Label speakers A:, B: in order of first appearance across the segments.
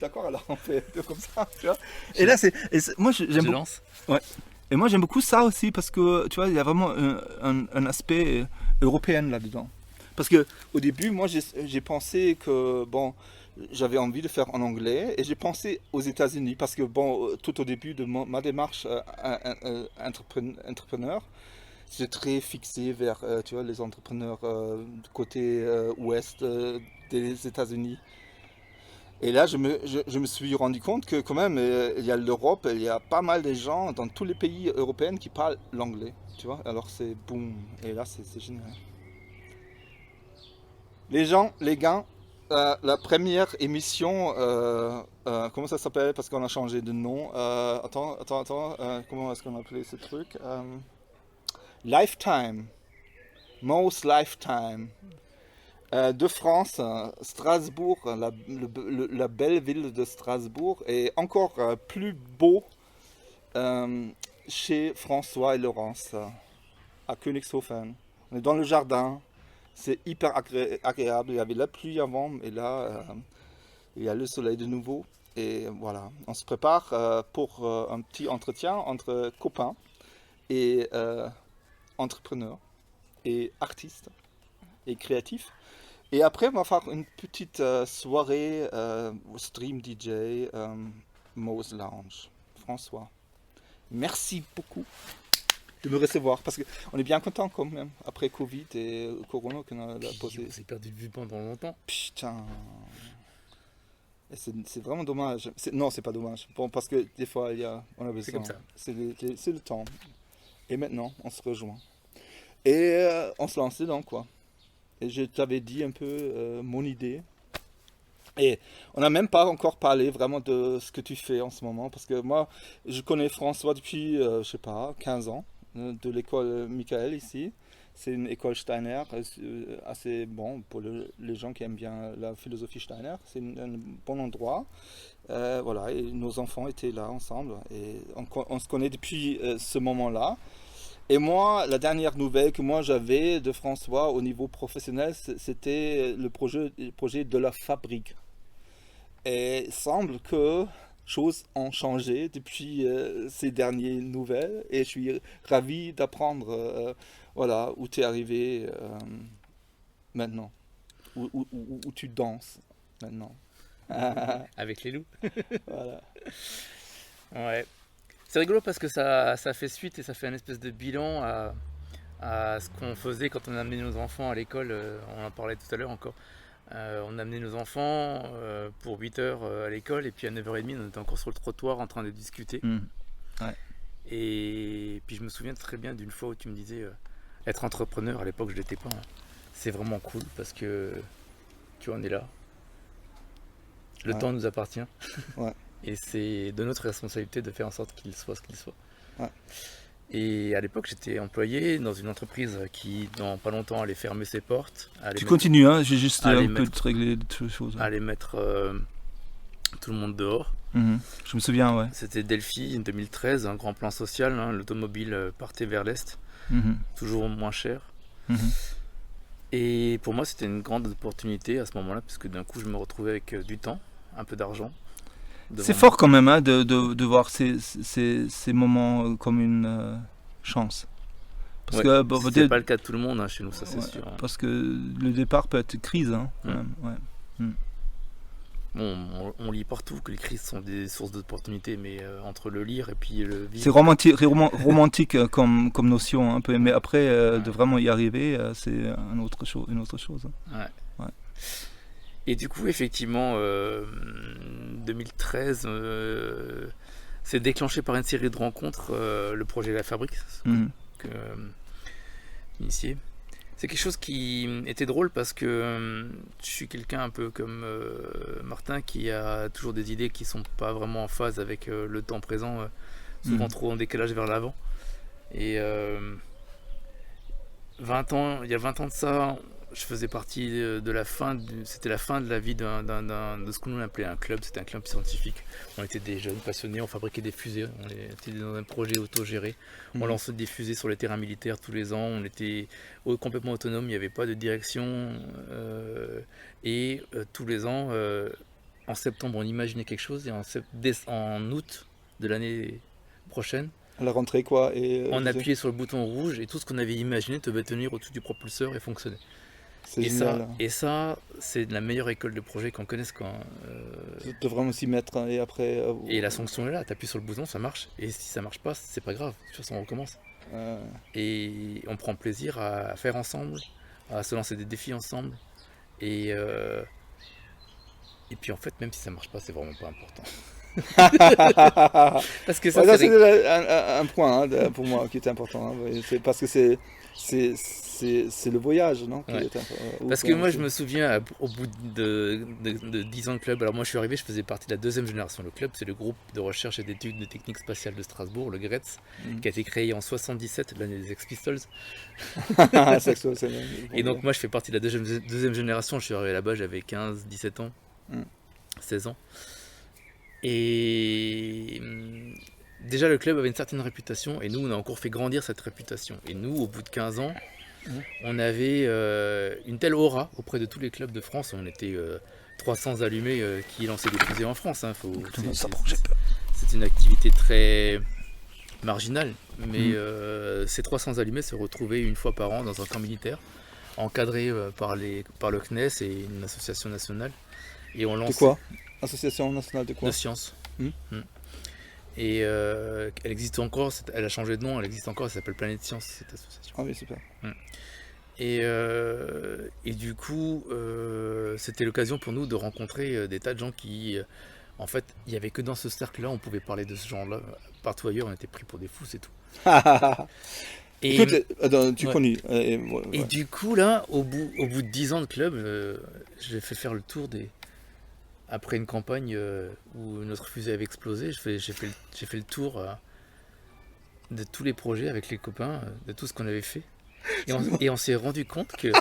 A: D'accord, alors on fait un peu comme ça, tu vois. Et là, moi, j'aime
B: Je
A: beaucoup.
B: lance.
A: Ouais. Et moi, j'aime beaucoup ça aussi parce que, tu vois, il y a vraiment un aspect européen là-dedans. Parce que au début, moi, j'ai pensé que, bon, j'avais envie de faire en anglais et j'ai pensé aux États-Unis parce que, bon, tout au début de ma démarche entrepreneur, j'ai très fixé vers, tu vois, les entrepreneurs du côté ouest des États-Unis. Et là, je me suis rendu compte que quand même, il y a l'Europe, il y a pas mal de gens dans tous les pays européens qui parlent l'anglais, tu vois. Alors c'est boum. Et là, c'est génial. Les gens, les gars, la première émission, comment ça s'appelle? Parce qu'on a changé de nom. Attends. Comment est-ce qu'on appelait ce truc? Lifetime. Most Lifetime. De France, Strasbourg, la belle ville de Strasbourg, est encore plus beau euh, chez François et Laurence, à Königshofen. On est dans le jardin, c'est hyper agréable. Il y avait la pluie avant, et là, il y a le soleil de nouveau. Et voilà, on se prépare pour un petit entretien entre copains et entrepreneurs et artistes et créatifs. Et après, on va faire une petite soirée stream DJ Mo's Lounge. François, merci beaucoup de me recevoir parce qu'on est bien content quand même après Covid et Corona qu'on a posé.
B: On s'est perdu de vue pendant longtemps.
A: Putain, et c'est vraiment dommage. Non, c'est pas dommage. Bon, parce que des fois, on a
B: C'est comme
A: besoin.
B: ça.
A: C'est le temps. Et maintenant, on se rejoint. Et on se lance dedans, quoi. Et je t'avais dit un peu mon idée. Et on n'a même pas encore parlé vraiment de ce que tu fais en ce moment, parce que moi, je connais François depuis, je sais pas, 15 ans, de l'école Michael ici. C'est une école Steiner, assez bon pour les gens qui aiment bien la philosophie Steiner. C'est un bon endroit. Voilà, et nos enfants étaient là ensemble, et on se connaît depuis ce moment-là. Et moi, la dernière nouvelle que moi j'avais de François au niveau professionnel, c'était le projet de la fabrique. Et il semble que choses ont changé depuis ces dernières nouvelles et je suis ravi d'apprendre voilà, où tu es arrivé maintenant, où tu danses maintenant.
B: Avec les loups.
A: Voilà.
B: Ouais. C'est rigolo parce que ça fait suite et ça fait un espèce de bilan à ce qu'on faisait quand on amenait nos enfants à l'école. On en parlait tout à l'heure encore. On amenait nos enfants pour 8 heures à l'école et puis à 9h30 on était encore sur le trottoir en train de discuter.
A: Mm. Ouais.
B: Et puis je me souviens très bien d'une fois où tu me disais être entrepreneur, à l'époque je l'étais pas, hein. C'est vraiment cool parce que tu vois, on est là. Le
A: Ouais.
B: temps nous appartient
A: Ouais.
B: et c'est de notre responsabilité de faire en sorte qu'il soit ce qu'il soit.
A: Ouais.
B: Et à l'époque, j'étais employé dans une entreprise qui, dans pas longtemps, allait fermer ses portes,
A: Tu continues, hein, j'ai juste
B: allait
A: un peu
B: mettre,
A: de régler des choses.
B: allait mettre tout le monde dehors.
A: Mhm. Je me souviens, ouais.
B: C'était Delphi, en 2013, un grand plan social. Hein, l'automobile partait vers l'Est,
A: Mhm.
B: toujours moins cher.
A: Mhm.
B: Et pour moi, c'était une grande opportunité à ce moment-là, parce que d'un coup, je me retrouvais avec du temps, un peu d'argent
A: C'est
B: devant moi.
A: fort quand même hein, de voir ces moments comme une chance. Parce
B: Ouais,
A: que, bon,
B: c'est pas le cas de tout le monde hein, chez nous, ça c'est
A: ouais,
B: sûr, hein.
A: parce que le départ peut être crise, hein, quand
B: Mm.
A: même. Ouais. Mm.
B: Bon, on lit partout que les crises sont des sources d'opportunités, mais entre le lire et puis le
A: C'est
B: vivre,
A: romantique comme notion, un peu, mais après, de
B: ouais,
A: vraiment y arriver, c'est une autre chose.
B: ouais.
A: Ouais.
B: Et du coup, effectivement, 2013, c'est déclenché par une série de rencontres, le projet La Fabrique,
A: Mhm.
B: que, initié. C'est quelque chose qui était drôle parce que je suis quelqu'un un peu comme Martin qui a toujours des idées qui sont pas vraiment en phase avec le temps présent, souvent
A: Mhm.
B: trop en décalage vers l'avant. Et 20 ans, il y a 20 ans de ça, je faisais partie de la fin, c'était la fin de la vie de ce qu'on appelait un club, c'était un club scientifique. On était des jeunes passionnés, on fabriquait des fusées, on était dans un projet autogéré, on
A: Mhm.
B: lançait des fusées sur les terrains militaires tous les ans, on était complètement autonome, il n'y avait pas de direction, et tous les ans, en septembre, on imaginait quelque chose, et en août de l'année prochaine,
A: À la rentrée, quoi. Et
B: on appuyait sur le bouton rouge, et tout ce qu'on avait imaginé devait tenir au-dessus du propulseur et fonctionner.
A: c'est génial.
B: Et ça, c'est la meilleure école de projet qu'on connaisse.
A: Tu dois vraiment s'y mettre, hein, et après.
B: Et la sanction est là, tu appuies sur le bouton, ça marche. Et si ça marche pas, c'est pas grave, de toute façon on recommence. Et on prend plaisir à faire ensemble, à se lancer des défis ensemble. Et, euh, et puis en fait, même si ça marche pas, c'est vraiment pas important. Parce que ça,
A: Ouais, ça,
B: c'est...
A: c'est un point, hein, pour moi qui est important, hein. Ouais, c'est parce que c'est le voyage, non, qui
B: Ouais.
A: est important.
B: Parce que moi, je me souviens, au bout de 10 ans de club, alors moi je suis arrivé, je faisais partie de la deuxième génération. Le club, c'est le groupe de recherche et d'études de technique spatiale de Strasbourg, le GRETS, qui a été créé en 77, l'année des Sex Pistols. Et donc moi, je fais partie de la deuxième génération, je suis arrivé là-bas, j'avais 15, 17 ans, 16 ans. Et déjà, le club avait une certaine réputation, et nous, on a encore fait grandir cette réputation. Et nous, au bout de 15 ans, on avait une telle aura auprès de tous les clubs de France. On était 300 allumés qui lançaient des fusées en France, hein. C'est une activité très marginale, mais ces 300 allumés se retrouvaient une fois par an dans un camp militaire, encadré par le CNES et une association nationale. Et on
A: De
B: lançait
A: quoi? Association nationale de quoi?
B: de sciences. Et elle existe encore, elle a changé de nom, elle existe encore, elle s'appelle Planète Science, cette association.
A: Ah oui, super.
B: Et du coup, c'était l'occasion pour nous de rencontrer des tas de gens qui, en fait, il n'y avait que dans ce cercle-là, on pouvait parler de ce genre-là. Partout ailleurs, on était pris pour des fous, c'est tout. Et,
A: Écoute, attends, tu
B: ouais.
A: connais.
B: Et du coup, là, au bout de 10 ans de club, j'ai fait faire le tour après une campagne où notre fusée avait explosé, j'ai fait le tour de tous les projets avec les copains, de tout ce qu'on avait fait. Et on s'est rendu compte qu'il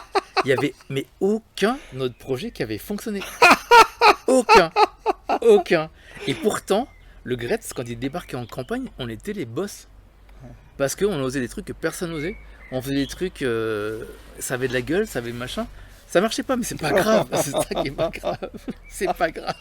B: n'y avait mais aucun autre projet qui avait fonctionné. Aucun. Aucun. Et pourtant, le GRETS, quand il débarquait en campagne, on était les boss. Parce qu'on osait des trucs que personne n'osait. On faisait des trucs, ça avait de la gueule, ça avait machin. Ça marchait pas, mais c'est pas grave. C'est ça qui est pas grave. C'est pas grave.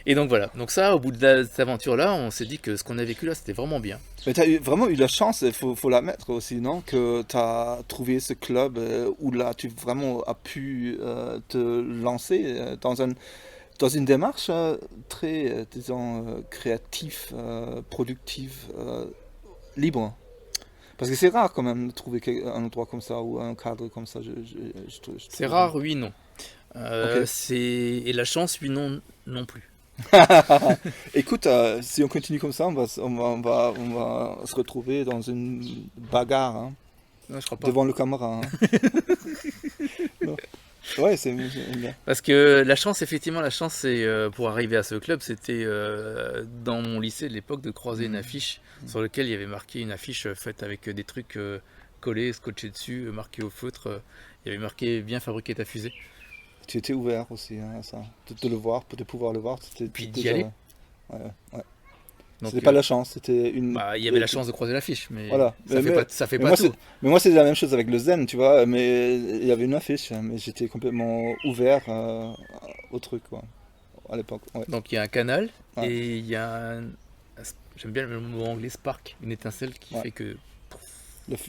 B: Et donc voilà. Donc ça, au bout de cette aventure-là, on s'est dit que ce qu'on a vécu là, c'était vraiment bien.
A: Mais tu as vraiment eu la chance, il faut l'admettre aussi, non? Que tu as trouvé ce club où là, tu vraiment as pu te lancer dans une démarche très, disons, créative, productive, libre. Parce que c'est rare quand même de trouver un endroit comme ça ou un cadre comme ça.
B: C'est rare, oui, non.
A: Ok.
B: Et la chance, oui, non, non plus.
A: Écoute, si on continue comme ça, on va se retrouver dans une bagarre, hein,
B: Non, je crois pas.
A: devant le caméra, hein. Non. Ouais, c'est bien.
B: Parce que la chance, effectivement, la chance, c'est pour arriver à ce club, c'était dans mon lycée de l'époque de croiser une affiche sur laquelle il y avait marqué une affiche faite avec des trucs collés, scotchés dessus, marqués au feutre. Il y avait marqué bien fabriquer ta fusée.
A: Tu étais ouvert aussi, hein, à ça, de le voir, de pouvoir le voir.
B: Puis
A: c'était
B: d'y aller.
A: Ouais, ouais.
B: Donc,
A: C'était pas la chance, c'était une.
B: bah, il y avait la chance de croiser l'affiche, mais
A: Voilà.
B: ça fait
A: Mais
B: pas
A: moi,
B: tout.
A: mais moi, c'est la même chose avec le zen, tu vois. Mais il y avait une affiche, hein, mais j'étais complètement ouvert au truc, quoi, à l'époque. Ouais.
B: Donc il y a un canal
A: Ouais.
B: et il y a j'aime bien le mot anglais spark, une étincelle qui
A: Ouais.
B: fait que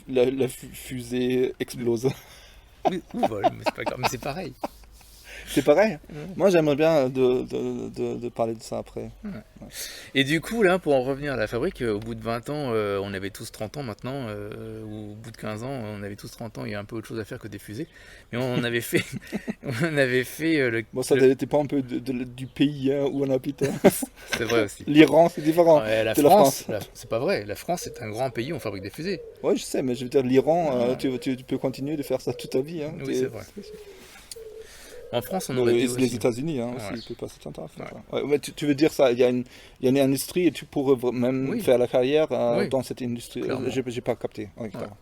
A: La fusée explose.
B: ou vole, mais c'est pas grave, mais c'est pareil.
A: C'est pareil.
B: Ouais.
A: Moi, j'aimerais bien de parler de ça après.
B: Et du coup, là, pour en revenir à la fabrique, au bout de 20 ans, on avait tous 30 ans maintenant, ou au bout de 15 ans, on avait tous 30 ans, il y a un peu autre chose à faire que des fusées. Mais on avait fait, on avait fait
A: Bon, ça n'était pas un peu du pays, hein, où on habite, hein.
B: c'est vrai aussi.
A: L'Iran, c'est différent
B: Ouais, la
A: de la
B: France,
A: France.
B: c'est pas vrai, la France c'est un grand pays, on fabrique des fusées.
A: Ouais, je sais, mais je veux dire, l'Iran,
B: Ouais.
A: tu peux continuer de faire ça toute ta vie, hein.
B: Oui, c'est vrai. En France, on aurait
A: Les
B: pu aussi.
A: États-Unis, hein,
B: Ouais.
A: aussi, tu peux passer ton temps à faire ça. Ouais, mais tu veux dire ça, il y a une industrie et tu pourrais même
B: Oui.
A: faire la carrière
B: Oui,
A: dans cette industrie.
B: clairement.
A: J'ai pas capté. Ouais, d'accord.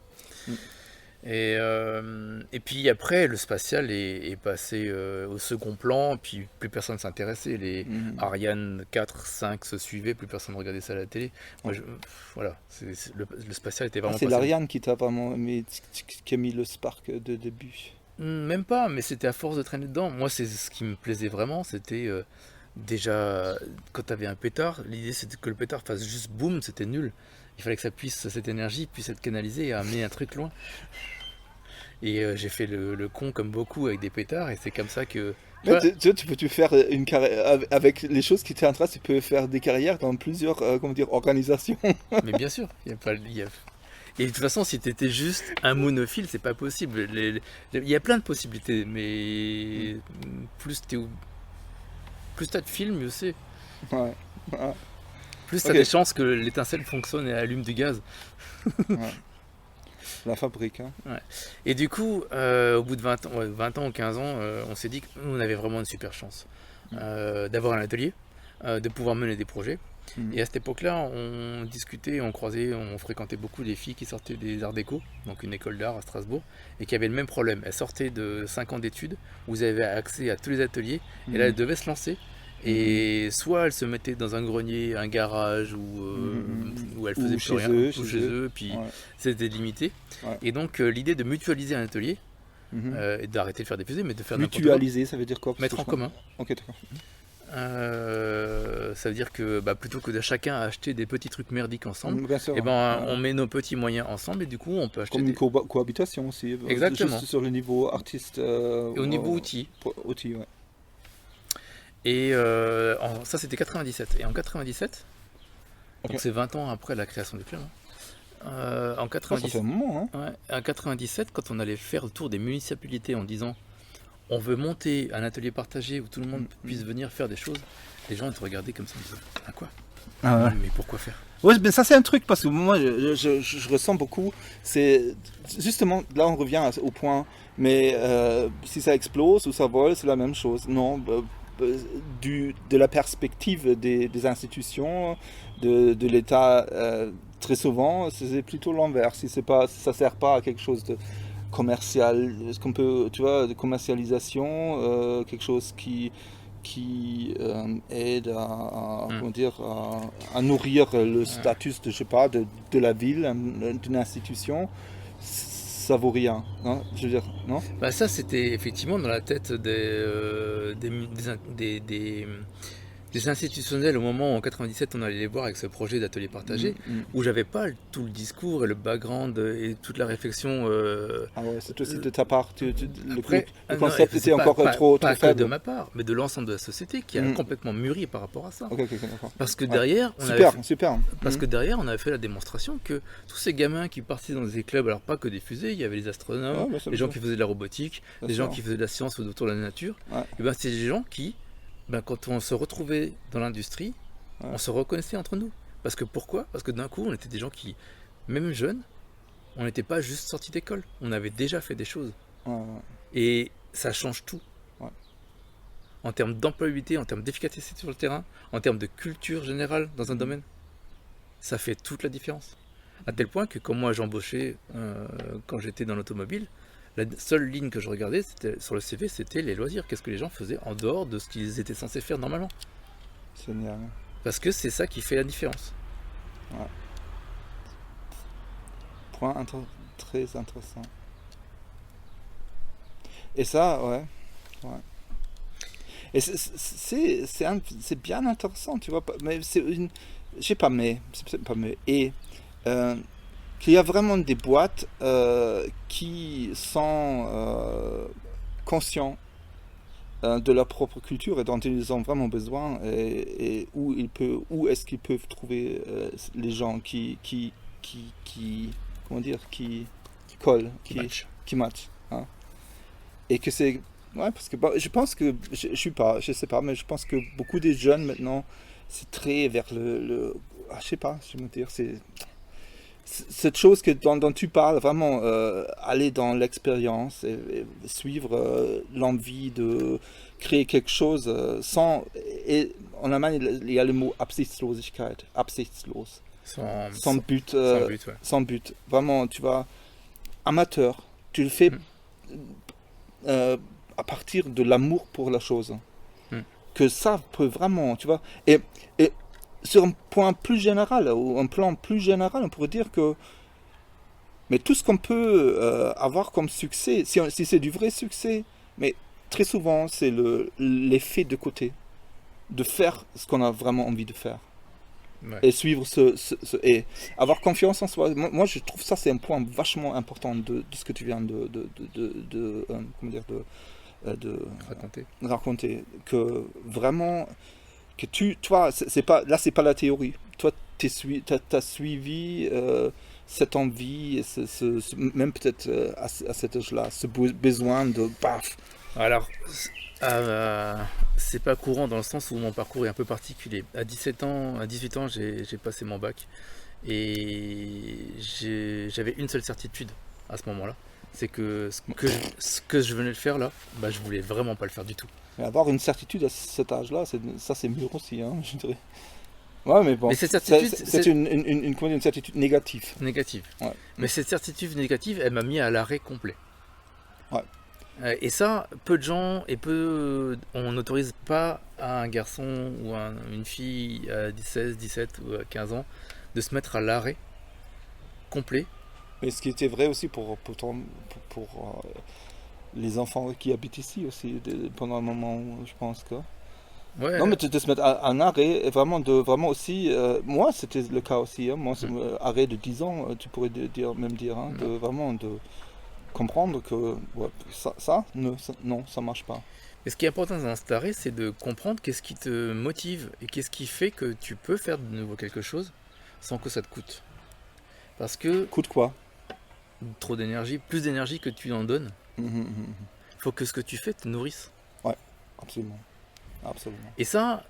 B: Et puis après, le spatial est passé au second plan, puis plus personne s'intéressait. Les
A: Mhm.
B: Ariane 4, 5 se suivaient, plus personne regardait ça à la télé. Moi, voilà, le spatial était
A: Ah,
B: vraiment
A: c'est
B: passé.
A: l'Ariane qui t'a vraiment qui a mis le spark de début.
B: Même pas, mais c'était à force de traîner dedans. Moi, c'est ce qui me plaisait vraiment, c'était déjà quand tu avais un pétard, l'idée c'était que le pétard fasse juste boum, c'était nul. Il fallait que ça puisse, cette énergie puisse être canalisée et amener un truc loin. Et j'ai fait le con comme beaucoup avec des pétards, et c'est comme ça que. Tu
A: Mais
B: vois,
A: tu peux faire une carrière avec les choses qui t'intéressent, tu peux faire des carrières dans plusieurs comment dire, organisations.
B: mais bien sûr, il y a pas, et de toute façon, si tu étais juste un monophile, c'est pas possible. Il y a plein de possibilités, mais plus t'as de films, mieux c'est.
A: Ouais. Ouais.
B: Plus t'as
A: Ok.
B: des chances que l'étincelle fonctionne et allume du gaz.
A: Ouais. La fabrique, hein.
B: Ouais. Et du coup, au bout de 20 ans, 20 ans ou 15 ans, on s'est dit qu'on avait vraiment une super chance d'avoir un atelier, de pouvoir mener des projets.
A: Mhm.
B: Et à cette époque-là, on discutait, on croisait, on fréquentait beaucoup des filles qui sortaient des arts déco, donc une école d'art à Strasbourg, et qui avaient le même problème. Elles sortaient de 5 ans d'études, où elles avaient accès à tous les ateliers, et là, elles devaient se lancer. Et soit elles se mettaient dans un grenier, un garage, où elles faisaient
A: Ou
B: plus
A: chez
B: rien,
A: eux,
B: ou chez eux, puis
A: Ouais.
B: c'était limité.
A: Ouais.
B: Et donc, l'idée de mutualiser un atelier,
A: Mhm.
B: et d'arrêter de faire des fusées, mais de faire n'importe quoi,
A: Mutualiser, ça veut dire quoi? Parce
B: mettre
A: que
B: en commun.
A: Ok, d'accord.
B: Ça veut dire que plutôt que de chacun acheter des petits trucs merdiques ensemble,
A: Bien sûr.
B: et ben
A: Ouais.
B: on met nos petits moyens ensemble et du coup on peut acheter
A: Comme une
B: des...
A: cohabitation aussi.
B: Exactement.
A: Juste sur le niveau artiste.
B: Et au niveau outils.
A: Outils, ouais.
B: Et ça c'était 97. Et en 97,
A: Ok.
B: donc c'est 20 ans après la création du club, en
A: Ça fait
B: 97,
A: un moment, hein.
B: ouais, en 97, quand on allait faire le tour des municipalités en disant on veut monter un atelier partagé où tout le monde puisse venir faire des choses, les gens ils te regardaient comme ça, ils disaient à quoi?
A: Ah ouais.
B: Mais pourquoi faire?
A: Ouais, mais ça c'est un truc parce que moi je ressens beaucoup. C'est justement là on revient au point. Mais si ça explose ou ça vole, c'est la même chose. Non, de la perspective des institutions, de l'État, très souvent, c'est plutôt l'envers. Si c'est pas, si ça sert pas à quelque chose de commercial, est-ce qu'on peut, tu vois, de commercialisation, quelque chose qui aide comment dire, à nourrir le statut de, je sais pas, de la ville, d'une institution, ça vaut rien, hein, je veux dire, non?
B: Bah ça c'était effectivement dans la tête des institutionnels au moment où en 97 on allait les voir avec ce projet d'atelier partagé, où j'avais pas tout le discours et le background et toute la réflexion.
A: Ah ouais, c'est aussi de ta part,
B: Après,
A: le
B: non,
A: concept
B: c'est
A: était encore trop
B: pas que
A: faible.
B: de ma part, mais de l'ensemble de la société qui a complètement mûri par rapport à ça.
A: Ok, d'accord.
B: Parce que derrière, on
A: Super,
B: avait fait,
A: super.
B: parce que derrière, on avait fait la démonstration que tous ces gamins qui partaient dans des clubs, alors pas que des fusées, il y avait les astronomes,
A: Ouais, bah, ça
B: les
A: me
B: gens
A: semble.
B: qui faisaient de la robotique,
A: Bien
B: les gens
A: sûr.
B: qui faisaient de la science ou autour de la nature,
A: Ouais.
B: et ben c'est des gens qui, quand on se retrouvait dans l'industrie,
A: Ouais.
B: on se reconnaissait entre nous. Parce que pourquoi? Parce que d'un coup, on était des gens qui, même jeunes, on n'était pas juste sortis d'école, on avait déjà fait des choses.
A: Ouais.
B: Et ça change tout.
A: Ouais.
B: En termes d'employabilité, en termes d'efficacité sur le terrain, en termes de culture générale dans un domaine, ça fait toute la différence. À tel point que quand moi j'embauchais, quand j'étais dans l'automobile, la seule ligne que je regardais sur le CV, c'était les loisirs. Qu'est-ce que les gens faisaient en dehors de ce qu'ils étaient censés faire normalement?
A: Génial.
B: Parce que c'est ça qui fait la différence.
A: Point très intéressant. Et ça, ouais. Et c'est bien intéressant, tu vois. Mais c'est une. Je sais pas, mais. C'est pas mais. Et. Qu'il y a vraiment des boîtes qui sont conscients de leur propre culture et dont ils ont vraiment besoin et où est-ce qu'ils peuvent trouver les gens qui comment dire qui collent, qui matchent, hein. Et que c'est ouais, parce que je pense que je sais pas, mais je pense que beaucoup des jeunes maintenant c'est très vers je sais pas, je veux dire, c'est cette chose dont tu parles, vraiment aller dans l'expérience et suivre l'envie de créer quelque chose sans... Et en Allemagne, il y a le mot Absichtslosigkeit, absichtslos, sans but.
B: Sans but, ouais.
A: Sans but. Vraiment, tu vas amateur, tu le fais à partir de l'amour pour la chose. Que ça peut vraiment, tu vois... Et sur un point plus général, ou un plan plus général, on pourrait dire que Mais tout ce qu'on peut avoir comme succès, si c'est du vrai succès, mais très souvent, c'est l'effet de côté, de faire ce qu'on a vraiment envie de faire.
B: Ouais.
A: Et suivre et avoir confiance en soi. Moi, je trouve ça, c'est un point vachement important de ce que tu viens comment dire, de
B: Raconter.
A: raconter. Que vraiment, que toi, c'est pas, là, c'est pas la théorie. Toi, t'as suivi cette envie, et même peut-être à cet âge-là, ce besoin de paf.
B: Alors, c'est pas courant dans le sens où mon parcours est un peu particulier. À 17 ans, à 18 ans, j'ai passé mon bac et j'avais une seule certitude à ce moment-là. C'est que ce que je venais de faire là, bah, je voulais vraiment pas le faire du tout.
A: Mais avoir une certitude à cet âge-là, ça c'est mûr aussi, hein, je dirais. Ouais, mais bon,
B: Mais cette certitude,
A: c'est comment dire, une certitude négative.
B: négative.
A: Ouais.
B: Mais cette certitude négative, elle m'a mis à l'arrêt complet.
A: Ouais.
B: Et ça, peu de gens on n'autorise pas à un garçon ou à une fille à 16, 17 ou à 15 ans de se mettre à l'arrêt complet.
A: Mais ce qui était vrai aussi pour les enfants qui habitent ici aussi, pendant un moment, je pense que.
B: Ouais,
A: Non, mais de se mettre en arrêt, et vraiment aussi, moi c'était le cas aussi, hein, moi, arrêt de 10 ans, tu pourrais même dire, hein, de comprendre que ouais, non, ça marche pas.
B: et ce qui est important dans cet arrêt, c'est de comprendre qu'est-ce qui te motive et qu'est-ce qui fait que tu peux faire de nouveau quelque chose sans que ça te coûte. Parce que
A: Coûte quoi?
B: trop d'énergie, plus d'énergie que tu en donnes,
A: Mhm.
B: il faut que ce que tu fais te nourrisse.
A: Ouais, absolument. Absolument.
B: Et ça,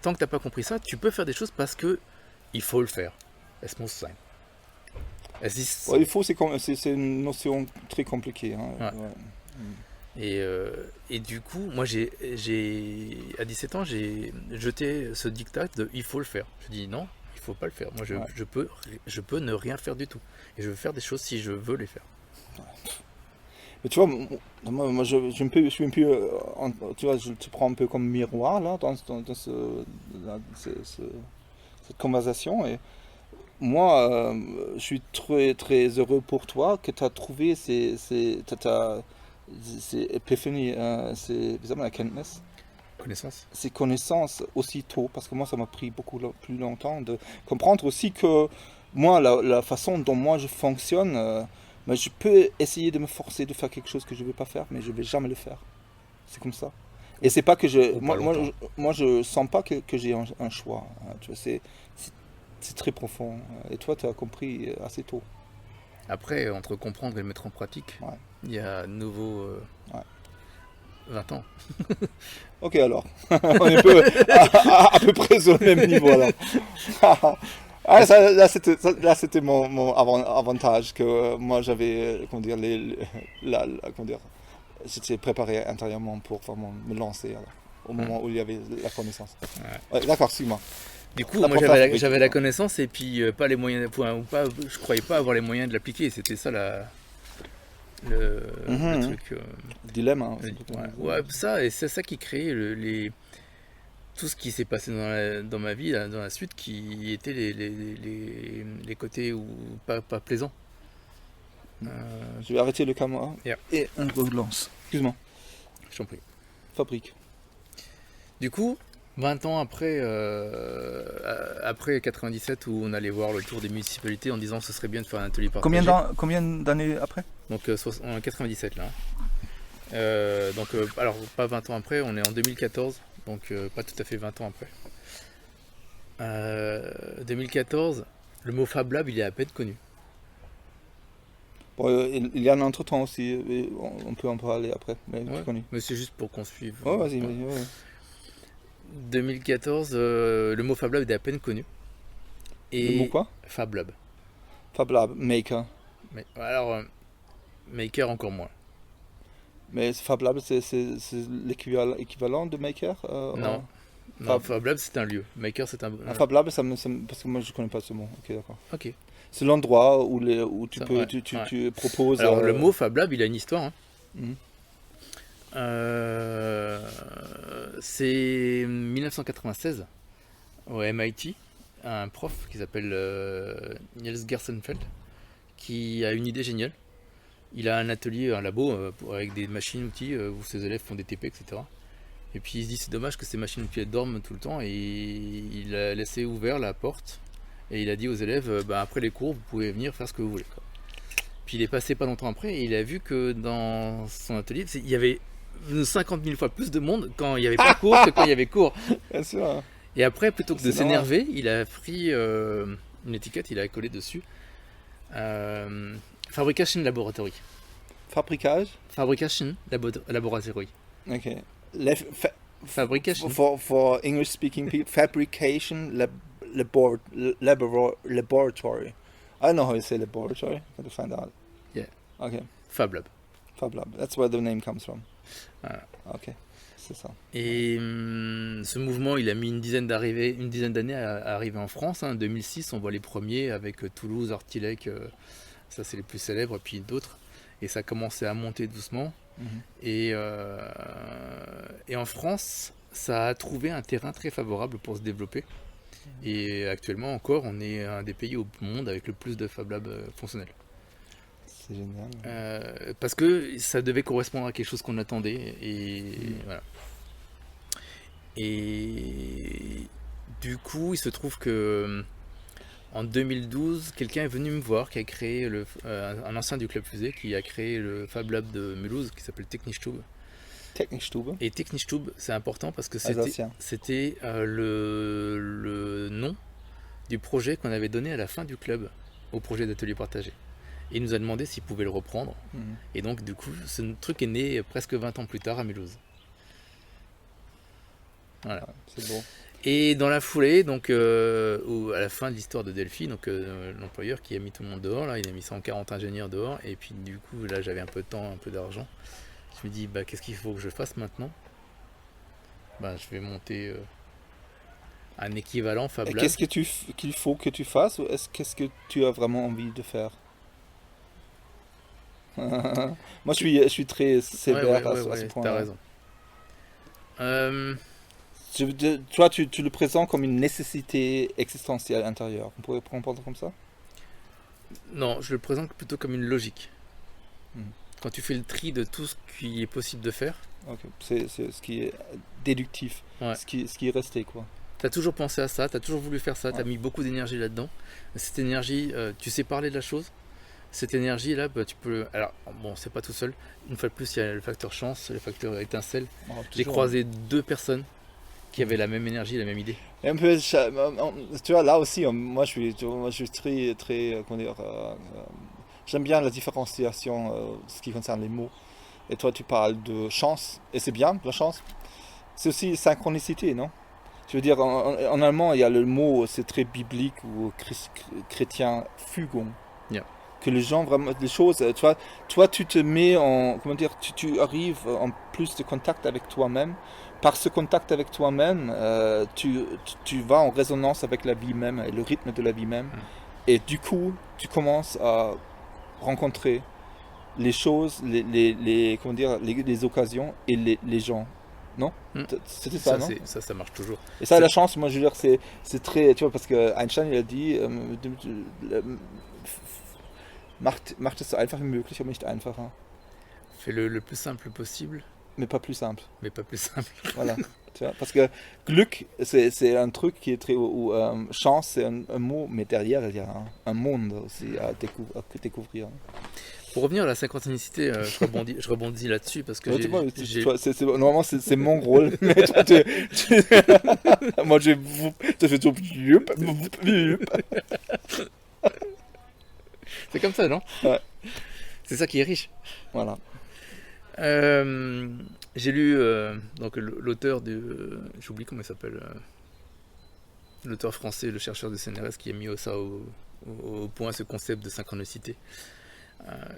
B: tant que tu n'as pas compris ça, tu peux faire des choses parce que il faut le faire. Es muss sein. Es ist so.
A: Ouais, il faut, c'est une notion très compliquée. Hein,
B: Ouais.
A: ouais.
B: Et du coup, moi, à 17 ans, j'ai jeté ce diktat de il faut le faire. Je dis non, il faut pas le faire. Moi, je peux ne rien faire du tout. Et je veux faire des choses si je veux les faire.
A: Mais tu vois, moi je suis un peu, tu vois, je te prends un peu comme miroir là, dans cette conversation. Et moi, je suis très, très heureux pour toi que tu as trouvé ces épiphanies, ces Erkenntnis,
B: Connaissance.
A: ces connaissances aussi tôt, parce que moi, ça m'a pris beaucoup plus longtemps de comprendre aussi que moi, la façon dont moi je fonctionne, mais je peux essayer de me forcer de faire quelque chose que je ne veux pas faire, mais je ne vais jamais le faire. C'est comme ça. Et c'est pas que
B: Ou pas longtemps.
A: moi, je sens pas que j'ai un choix. Hein, tu vois, c'est très profond. Et toi, tu as compris assez tôt.
B: Après, entre comprendre et le mettre en pratique,
A: Ouais.
B: il y a à nouveau
A: Ouais.
B: 20 ans.
A: Ok, alors. On est à peu près sur le même niveau, alors. Ah, là, c'était mon avantage que moi, j'avais, comment dire, comment dire, j'étais préparé intérieurement pour vraiment me lancer alors, au moment où il y avait la connaissance.
B: Ouais.
A: Ouais, d'accord, suis-moi.
B: Du coup,
A: La
B: moi
A: première fabrique,
B: j'avais la
A: quoi.
B: connaissance et puis pas les moyens, ou pas, je croyais pas avoir les moyens de l'appliquer. C'était ça le
A: Mhm.
B: truc.
A: Dilemme, hein, c'est
B: Ouais,
A: tout.
B: ouais, ça, et c'est ça qui créait tout ce qui s'est passé dans ma vie, là, dans la suite, qui étaient les côtés pas plaisants.
A: Je vais arrêter le caméra
B: Yeah.
A: et on relance. Excuse-moi,
B: Je t'en prie.
A: fabrique.
B: Du coup, 20 ans après, après 97, où on allait voir le tour des municipalités en disant que ce serait bien de faire un atelier partagé.
A: Combien d'années après?
B: Donc en 97 là. Donc alors pas 20 ans après, on est en 2014, donc pas tout à fait 20 ans après. 2014, le mot Fab Lab il est à peine connu.
A: Bon, il y a un entre-temps aussi, on peut en parler après, mais
B: Ouais,
A: tu connais.
B: mais c'est juste pour qu'on suive.
A: Ouais, vas-y,
B: Ouais.
A: vas-y. Ouais.
B: 2014, le mot Fab Lab il est à peine connu.
A: Le mot
B: Et
A: quoi?
B: Fab Lab.
A: Fab Lab, Maker.
B: Mais, alors, Maker encore moins.
A: Mais Fab Lab, c'est l'équivalent de Maker
B: Non, non,
A: Fab,
B: Fab Lab c'est un lieu. Maker c'est un.
A: Fab Lab, parce que moi je connais pas ce mot. Ok, d'accord.
B: Ok.
A: C'est l'endroit où tu
B: Ça,
A: peux,
B: ouais,
A: tu
B: ouais.
A: proposes.
B: Alors le mot Fab Lab il a une histoire. Hein.
A: Mhm.
B: C'est 1996 au MIT, un prof qui s'appelle Niels Gerstenfeld qui a une idée géniale. Il a un atelier, un labo avec des machines, outils où ses élèves font des TP, etc. Et puis il se dit c'est dommage que ces machines outils elles dorment tout le temps et il a laissé ouvert la porte et il a dit aux élèves après les cours vous pouvez venir faire ce que vous voulez, quoi. Puis il est passé pas longtemps après et il a vu que dans son atelier il y avait 50 000 fois plus de monde quand il n'y avait pas cours que quand il y avait cours.
A: Bien sûr.
B: Et après, plutôt que de
A: C'est normal.
B: s'énerver, il a pris une étiquette, il a collé dessus Fabrication Laboratory.
A: Fabricage.
B: Fabrication Laboratory.
A: Ok. Lef- fa-
B: Fabrication.
A: for English speaking people, fabrication laboratory. I don't know how you say laboratory. Gotta find out.
B: Yeah.
A: Okay.
B: Fab Lab.
A: Fab Lab. That's where the name comes from.
B: Voilà.
A: Ok. C'est ça.
B: Et ce mouvement, il a mis une dizaine d'années à arriver en France. En 2006, on voit les premiers avec Toulouse, Artilec, ça c'est les plus célèbres, puis d'autres. Et ça a commencé à monter doucement.
A: Mhm.
B: Et en France, ça a trouvé un terrain très favorable pour se développer. Et actuellement encore, on est un des pays au monde avec le plus de Fab Lab fonctionnels.
A: C'est génial.
B: Parce que ça devait correspondre à quelque chose qu'on attendait. Et voilà. Et du coup, il se trouve que en 2012, quelqu'un est venu me voir qui a créé un ancien du Club Fusée qui a créé le Fab Lab de Mulhouse qui s'appelle Technikstube.
A: Technikstube.
B: Et Technikstube, c'est important parce que
A: Alsacien.
B: c'était le nom du projet qu'on avait donné à la fin du club au projet d'atelier partagé. Et il nous a demandé s'il pouvait le reprendre.
A: Mhm.
B: Et donc, du coup, ce truc est né presque 20 ans plus tard à Mulhouse. Voilà.
A: Ouais, c'est beau.
B: Et dans la foulée, donc à la fin de l'histoire de Delphi, donc l'employeur qui a mis tout le monde dehors, là, il a mis 140 ingénieurs dehors, et puis du coup là j'avais un peu de temps, un peu d'argent. Je me dis qu'est-ce qu'il faut que je fasse maintenant? Je vais monter un équivalent Fab
A: Et
B: Lab.
A: qu'est-ce que qu'il faut que tu fasses ou qu'est-ce que tu as vraiment envie de faire? Moi je suis très sévère à ce
B: T'as
A: point-là.
B: raison.
A: Toi, tu le présentes comme une nécessité existentielle intérieure. On pourrait prendre comme ça?
B: Non, je le présente plutôt comme une logique.
A: Hmm.
B: Quand tu fais le tri de tout ce qui est possible de faire,
A: Ok. C'est ce qui est déductif,
B: Ouais.
A: ce qui est resté, quoi.
B: t'as toujours pensé à ça, t'as toujours voulu faire ça, t'as
A: Ouais.
B: mis beaucoup d'énergie là-dedans. Cette énergie, tu sais parler de la chose. Cette énergie-là, tu peux. Alors, bon, c'est pas tout seul. Une fois de plus, il y a le facteur chance, le facteur étincelle.
A: Alors,
B: J'ai
A: toujours,
B: croisé deux personnes qui avaient la même énergie, la même idée.
A: Et un peu, tu vois, là aussi, moi je suis très, très, comment dire, j'aime bien la différenciation, ce qui concerne les mots. Et toi, tu parles de chance, et c'est bien, la chance. C'est aussi synchronicité, non? Je veux dire, en allemand, il y a le mot, c'est très biblique ou chrétien, Fügung.
B: Yeah.
A: Que les gens, vraiment, les choses, toi, tu te mets en, comment dire, tu arrives en plus de contact avec toi-même. Par ce contact avec toi-même, tu vas en résonance avec la vie même et le rythme de la vie même. Et du coup, tu commences à rencontrer les choses, comment dire, les occasions et les gens. Non? C'était ça, non?
B: Ça marche toujours.
A: Et ça, la chance, moi, je veux dire, c'est très, tu vois, parce que Einstein, il a dit, macht es so einfach wie möglich, aber nicht einfacher.
B: Fais-le le plus simple possible,
A: Mais pas plus simple.
B: mais pas plus simple.
A: Voilà. Tu vois, parce que Glück, c'est un truc qui est très. Ou chance, c'est un mot, mais derrière, il y a un monde aussi à découvrir.
B: Pour revenir à la synchronicité, je rebondis là-dessus parce que
A: Ouais, tu vois,
B: j'ai-
A: normalement, c'est mon rôle. Mais toi, moi, tu fais tout.
B: C'est comme ça, non?
A: Ouais.
B: C'est ça qui est riche.
A: Voilà.
B: J'ai lu donc l'auteur de, j'oublie comment il s'appelle, l'auteur français, le chercheur de CNRS qui a mis au point ce concept de synchronicité.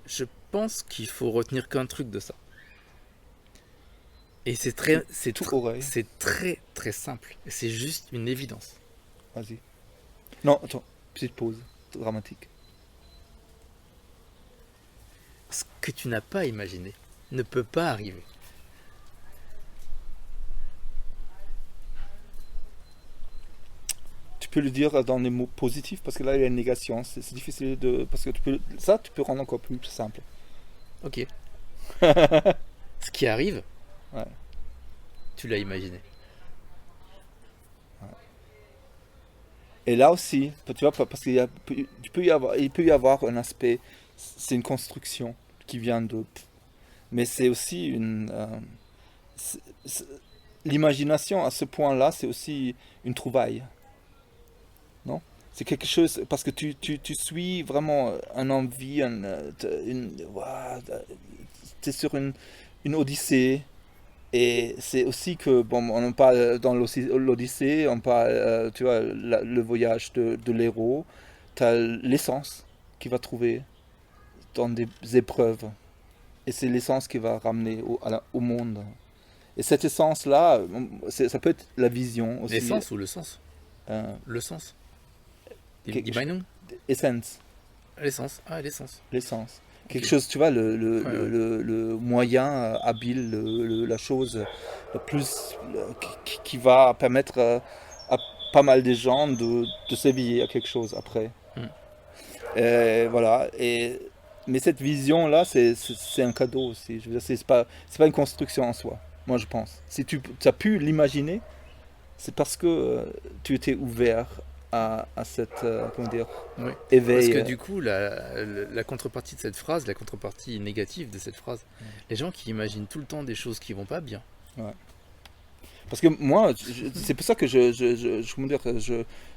B: Je pense qu'il faut retenir qu'un truc de ça. Et c'est
A: oreille.
B: très très simple. Et c'est juste une évidence.
A: Vas-y. Non, attends. Petite pause dramatique.
B: Ce que tu n'as pas imaginé ne peut pas arriver.
A: peux le dire dans des mots positifs parce que là il y a une négation. C'est difficile de parce que tu peux rendre encore plus simple.
B: Ok. Ce qui arrive,
A: Ouais.
B: tu l'as imaginé.
A: Et là aussi, tu vois, parce qu'il y a, il peut y avoir un aspect, c'est une construction qui vient de, mais c'est aussi c'est- c'est- l'imagination à ce point-là, c'est aussi une trouvaille, non? C'est quelque chose, parce que tu suis vraiment un envie, t'es sur une odyssée. Et c'est aussi que, bon, on en parle dans l'Odyssée, on parle, tu vois, le voyage de l'héros, tu as l'essence qu'il va trouver dans des épreuves. Et c'est l'essence qui va ramener au monde. Et cette essence-là, ça peut être la vision aussi.
B: L'essence ou le sens?
A: Euh,
B: Le sens.
A: quelque
B: Die Meinung?
A: essence,
B: L'essence. Ah, l'essence.
A: l'essence. Quelque
B: Ok.
A: chose, tu vois,
B: Ouais, ouais.
A: le moyen habile, la chose la plus qui va permettre à pas mal de gens de s'éveiller à quelque chose après.
B: Hmm.
A: Voilà. Mais cette vision-là, c'est un cadeau aussi. Je veux dire, c'est pas une construction en soi, moi je pense. Si tu as pu l'imaginer, c'est parce que tu étais ouvert à cette, comment dire,
B: Ouais. Parce
A: éveil.
B: que du coup, la contrepartie de cette phrase, la contrepartie négative de cette phrase, les gens qui imaginent tout le temps des choses qui vont pas bien.
A: Ouais. Parce que moi, c'est pour ça que comment dire,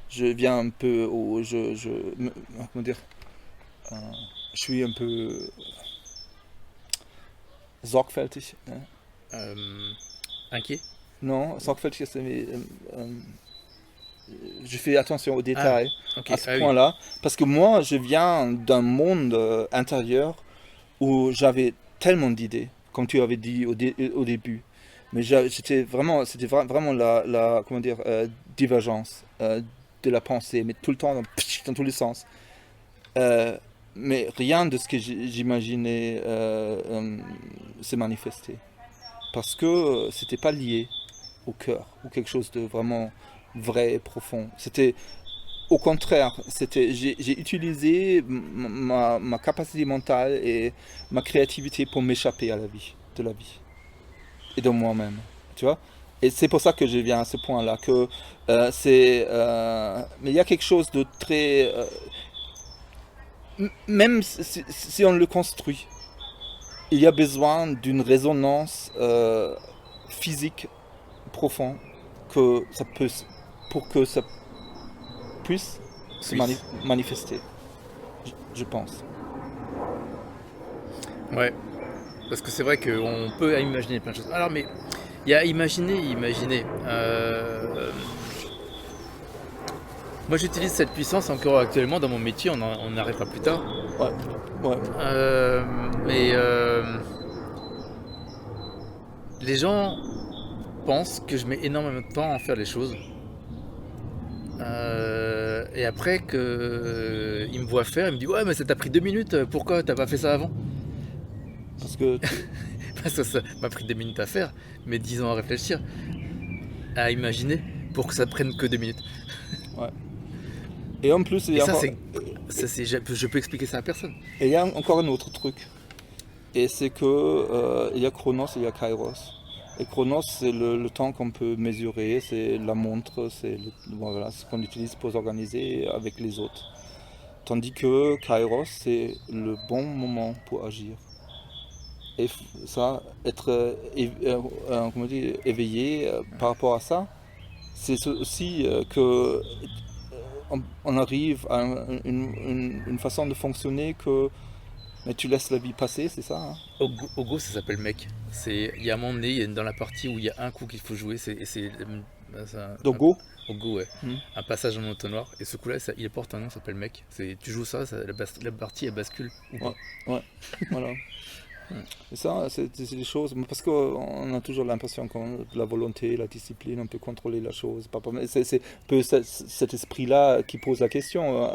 A: je viens un peu, comment dire, euh, je suis un peu sorgfältig. Hein.
B: Euh, Inquiet?
A: Non, sorgfältig, euh, je fais attention aux
B: Ah,
A: détails
B: ok.
A: à ce
B: Ah oui.
A: point-là, parce que moi, je viens d'un monde intérieur où j'avais tellement d'idées, comme tu avais dit au début. Mais vraiment comment dire, divergence de la pensée, mais tout le temps dans tous les sens. Euh, mais rien de ce que j'imaginais s'est manifesté. Parce que c'était pas lié au cœur, ou quelque chose de vraiment vrai et profond. C'était au contraire, j'ai utilisé ma capacité mentale et ma créativité pour m'échapper à la vie, de la vie et de moi-même, tu vois. Et c'est pour ça que je viens à ce point-là, que mais il y a quelque chose de très, même si on le construit, il y a besoin d'une résonance physique profonde que ça peut, pour que ça puisse se
B: Puisse.
A: manifester, je pense.
B: Ouais. Parce que c'est vrai qu'on peut imaginer plein de choses. Alors, mais il y a imaginer. Moi, j'utilise cette puissance encore actuellement dans mon métier. On en arrivera plus tard.
A: Ouais, ouais,
B: Euh, mais les gens pensent que je mets énormément de temps à faire les choses. Et après que ils me voient faire, ils me disent ouais mais ça t'a pris 2 minutes, pourquoi t'as pas fait ça avant?
A: parce que
B: Parce que ça m'a pris 2 minutes à faire, mais 10 ans à réfléchir, à imaginer pour que ça prenne que 2 minutes.
A: ouais. Et en plus,
B: Et je peux expliquer ça à personne.
A: il y a encore un autre truc. Et c'est que il y a Chronos et il y a Kairos. Et Chronos, c'est le temps qu'on peut mesurer, c'est la montre, bon, voilà, ce qu'on utilise pour s'organiser avec les autres. Tandis que Kairos, c'est le bon moment pour agir. Et ça, être comment dire, éveillé par rapport à ça, c'est aussi que on arrive à une façon de fonctionner que mais tu laisses la vie passer, c'est ça, hein?
B: Au Go, ça s'appelle mec. Il y a un moment donné, dans la partie où il y a un coup qu'il faut jouer,
A: Dogo?
B: au Go, ouais.
A: Hmm.
B: Un passage en entonnoir. Et ce coup-là, il porte un nom, ça s'appelle mec. Tu joues ça, la partie elle bascule ou pas.
A: Ouais, voilà. Et ça, c'est des choses, parce qu'on a toujours l'impression que la volonté, la discipline, on peut contrôler la chose. Mais c'est un peu cet esprit-là qui pose la question,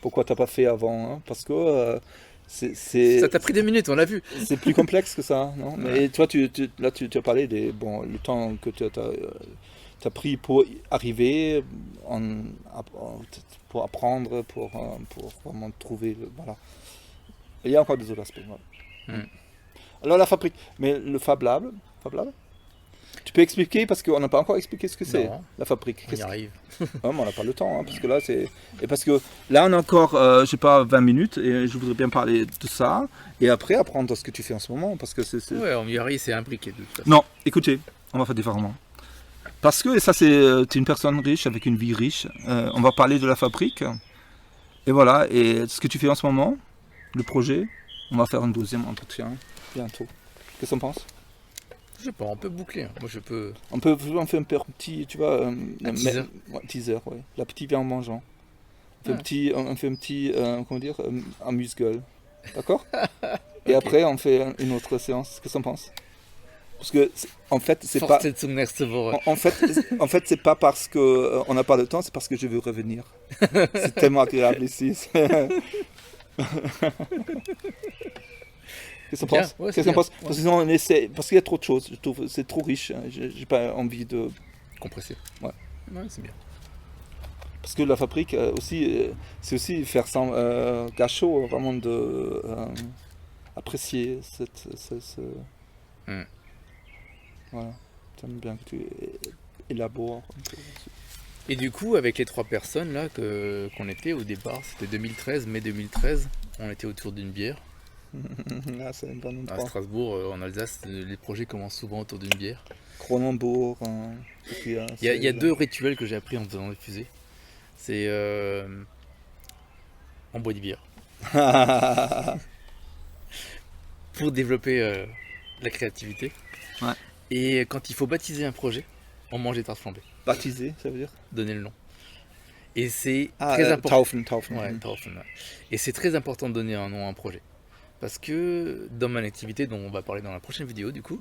A: pourquoi t'as pas fait avant, hein? Parce que
B: Ça t'a pris 2 minutes, on l'a vu.
A: c'est plus complexe que ça, non?
B: Ouais.
A: Mais toi, tu as parlé le temps que tu as pris pour arriver pour apprendre, pour vraiment trouver. Voilà. Il y a encore des autres aspects. Voilà.
B: Mm.
A: Alors la fabrique, mais le Fab Lab, tu peux expliquer parce qu'on n'a pas encore expliqué ce que c'est,
B: Non.
A: la fabrique.
B: On y arrive.
A: Ouais, mais on n'a pas le temps, hein, parce que là c'est. Et parce que là on a encore, je sais pas, 20 minutes et je voudrais bien parler de ça et après apprendre ce que tu fais en ce moment parce que c'est.
B: Ouais, on y arrive, c'est imbriqué de toute façon.
A: Non, écoutez, on va faire différemment. Parce que, et ça c'est t'es une personne riche avec une vie riche, on va parler de la fabrique. Et voilà, et ce que tu fais en ce moment, le projet, on va faire un deuxième entretien bientôt. Qu'est-ce qu'on pense?
B: Je sais pas, on peut boucler. Hein. Moi, je peux.
A: On fait un petit, tu vois,
B: Un teaser.
A: Ouais, teaser, ouais. La petite vient en mangeant. On fait un petit, comment dire, amuse-gueule. D'accord? Et après, on fait une autre séance. Qu'est-ce qu'on pense? Parce que, en fait, c'est pas.
B: Fortsetzung nächste Woche.
A: En fait, c'est pas parce que on n'a pas de temps, c'est parce que je veux revenir. C'est tellement agréable ici. Qu'est-ce qu'on
B: Bien,
A: pense?
B: ouais, c'est
A: Qu'est-ce qu'on
B: bien.
A: pense? Parce que sinon, on essaie, parce qu'il y a trop de choses. Je trouve c'est trop riche. Hein. J'ai pas envie de.
B: Compressé.
A: Ouais.
B: Ouais, c'est bien.
A: Parce que la fabrique aussi, c'est aussi faire sans gâchot, vraiment de apprécier
B: Mm.
A: Voilà. J'aime bien que tu élabores un peu.
B: Et du coup, avec les 3 personnes là qu'on était au départ, c'était 2013, mai 2013, on était autour d'une bière.
A: Là, c'est une bonne
B: À
A: endroit.
B: Strasbourg, en Alsace, les projets commencent souvent autour d'une bière.
A: Cronenbourg. Et puis,
B: Il y a 2 rituels que j'ai appris en faisant des fusées. C'est on boit du bière pour développer la créativité.
A: Ouais.
B: Et quand il faut baptiser un projet, on mange des tartes flambées,
A: Baptisé, ça veut dire?
B: donner le nom. Et c'est
A: Ah,
B: très important.
A: Taufen.
B: Ouais, Taufen, ouais. Et c'est très important de donner un nom à un projet. Parce que dans mon activité, dont on va parler dans la prochaine vidéo du coup,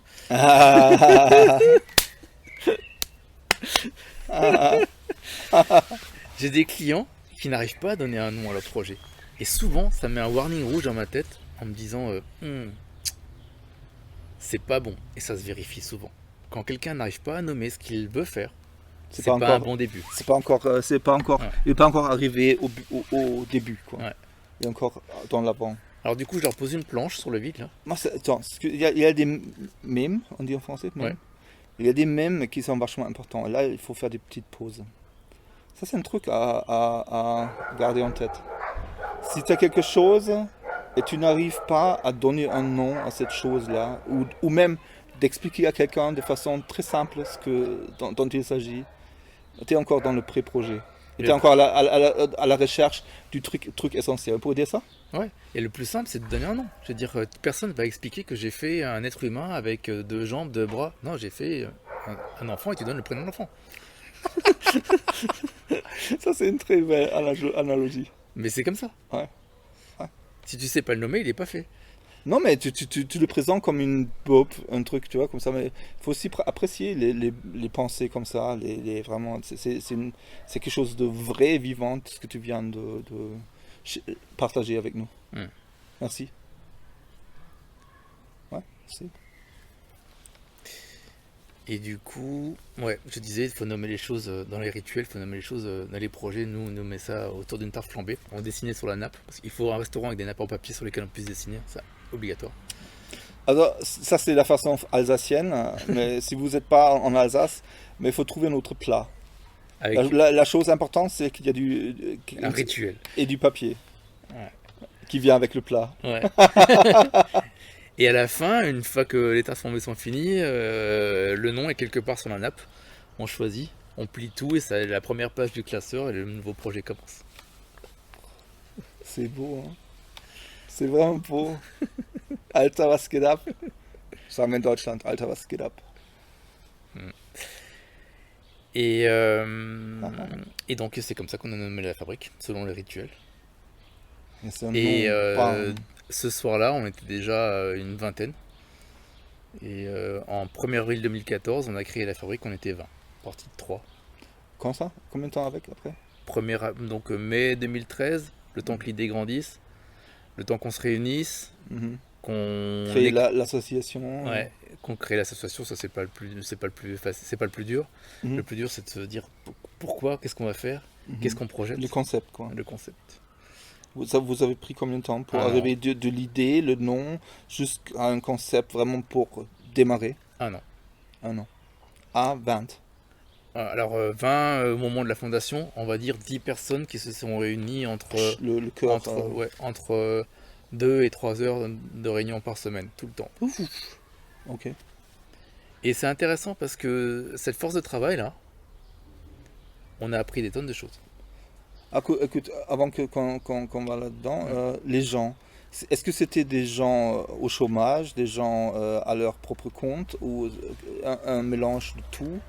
B: j'ai des clients qui n'arrivent pas à donner un nom à leur projet. Et souvent, ça met un warning rouge dans ma tête en me disant c'est pas bon. Et ça se vérifie souvent. Quand quelqu'un n'arrive pas à nommer ce qu'il veut faire, c'est pas un
A: encore,
B: bon début.
A: c'est pas encore,
B: Ouais.
A: il n'est pas encore arrivé au début, quoi.
B: Ouais.
A: Il est encore dans l'avant.
B: Alors du coup, je leur pose une planche sur le vide là.
A: Moi, attends, il y a des mèmes, on dit en français, mèmes.
B: Ouais.
A: Il y a des mèmes qui sont vachement importants. Et là, il faut faire des petites pauses. Ça, c'est un truc à garder en tête. Si tu as quelque chose et tu n'arrives pas à donner un nom à cette chose-là, ou même d'expliquer à quelqu'un de façon très simple dont il s'agit, tu es encore dans le pré-projet. Et tu es encore à la recherche du truc essentiel. On pourrait dire ça?
B: Ouais. Et le plus simple, c'est de donner un nom. Je veux dire, personne va expliquer que j'ai fait un être humain avec 2 jambes, 2 bras. Non, j'ai fait un enfant et tu donnes le prénom de l'enfant.
A: Ça, c'est une très belle analogie.
B: Mais c'est comme ça.
A: Ouais.
B: Si tu sais pas le nommer, il est pas fait.
A: Non, mais tu le présentes comme une pop, un truc, tu vois, comme ça. Mais il faut aussi apprécier les pensées comme ça. Vraiment, c'est quelque chose de vrai, vivant, ce que tu viens de partager avec nous.
B: Mm.
A: Merci. Ouais, merci.
B: Et du coup, ouais, je disais, il faut nommer les choses dans les rituels, il faut nommer les choses dans les projets. Nous, on nommait ça autour d'une tarte flambée. On dessinait sur la nappe, parce qu'il faut un restaurant avec des nappes en papier sur lesquelles on puisse dessiner, ça, obligatoire.
A: Alors, ça, c'est la façon alsacienne. Mais si vous n'êtes pas en Alsace, mais il faut trouver un autre plat.
B: Avec
A: La chose importante, c'est qu'il y a
B: un rituel.
A: et du papier
B: Ouais.
A: qui vient avec le plat.
B: Ouais. Et à la fin, une fois que les tartes flambées sont finies, le nom est quelque part sur la nappe. On choisit, on plie tout et ça est la première page du classeur et le nouveau projet commence.
A: C'est beau, hein? C'est vraiment beau. Alter, was geht ab? Sagen wir in Deutschland, Alter, was geht ab?
B: Et donc c'est comme ça qu'on a nommé la fabrique, selon les rituels.
A: Et c'est un
B: Et
A: nom, pas un-
B: ce soir-là, on était déjà une vingtaine. Et en 1er avril 2014, on a créé la fabrique, on était 20. Partie de 3.
A: Comment ça? Combien de temps avec après?
B: Donc mai 2013, le temps que l'idée grandisse, le temps qu'on se réunisse,
A: Mhm.
B: qu'on
A: Créer l'association.
B: ouais, qu'on crée l'association, ça c'est pas le plus dur.
A: Mhm.
B: Le plus dur c'est de se dire pourquoi, qu'est-ce qu'on va faire, qu'est-ce qu'on projette,
A: Le concept, quoi.
B: le concept.
A: Vous avez pris combien de temps pour
B: Ah non.
A: arriver de l'idée, le nom, jusqu'à un concept vraiment pour démarrer?
B: Ah non.
A: Un an. À 20.
B: Alors 20 au moment de la fondation, on va dire 10 personnes qui se sont réunies entre,
A: Le cœur.
B: entre 2 et 3 heures de réunion par semaine, tout le temps.
A: Ok.
B: Et c'est intéressant parce que cette force de travail là, on a appris des tonnes de choses.
A: Écoute, avant qu'on va là-dedans, les gens, est-ce que c'était des gens au chômage, des gens à leur propre compte, ou un mélange de tout?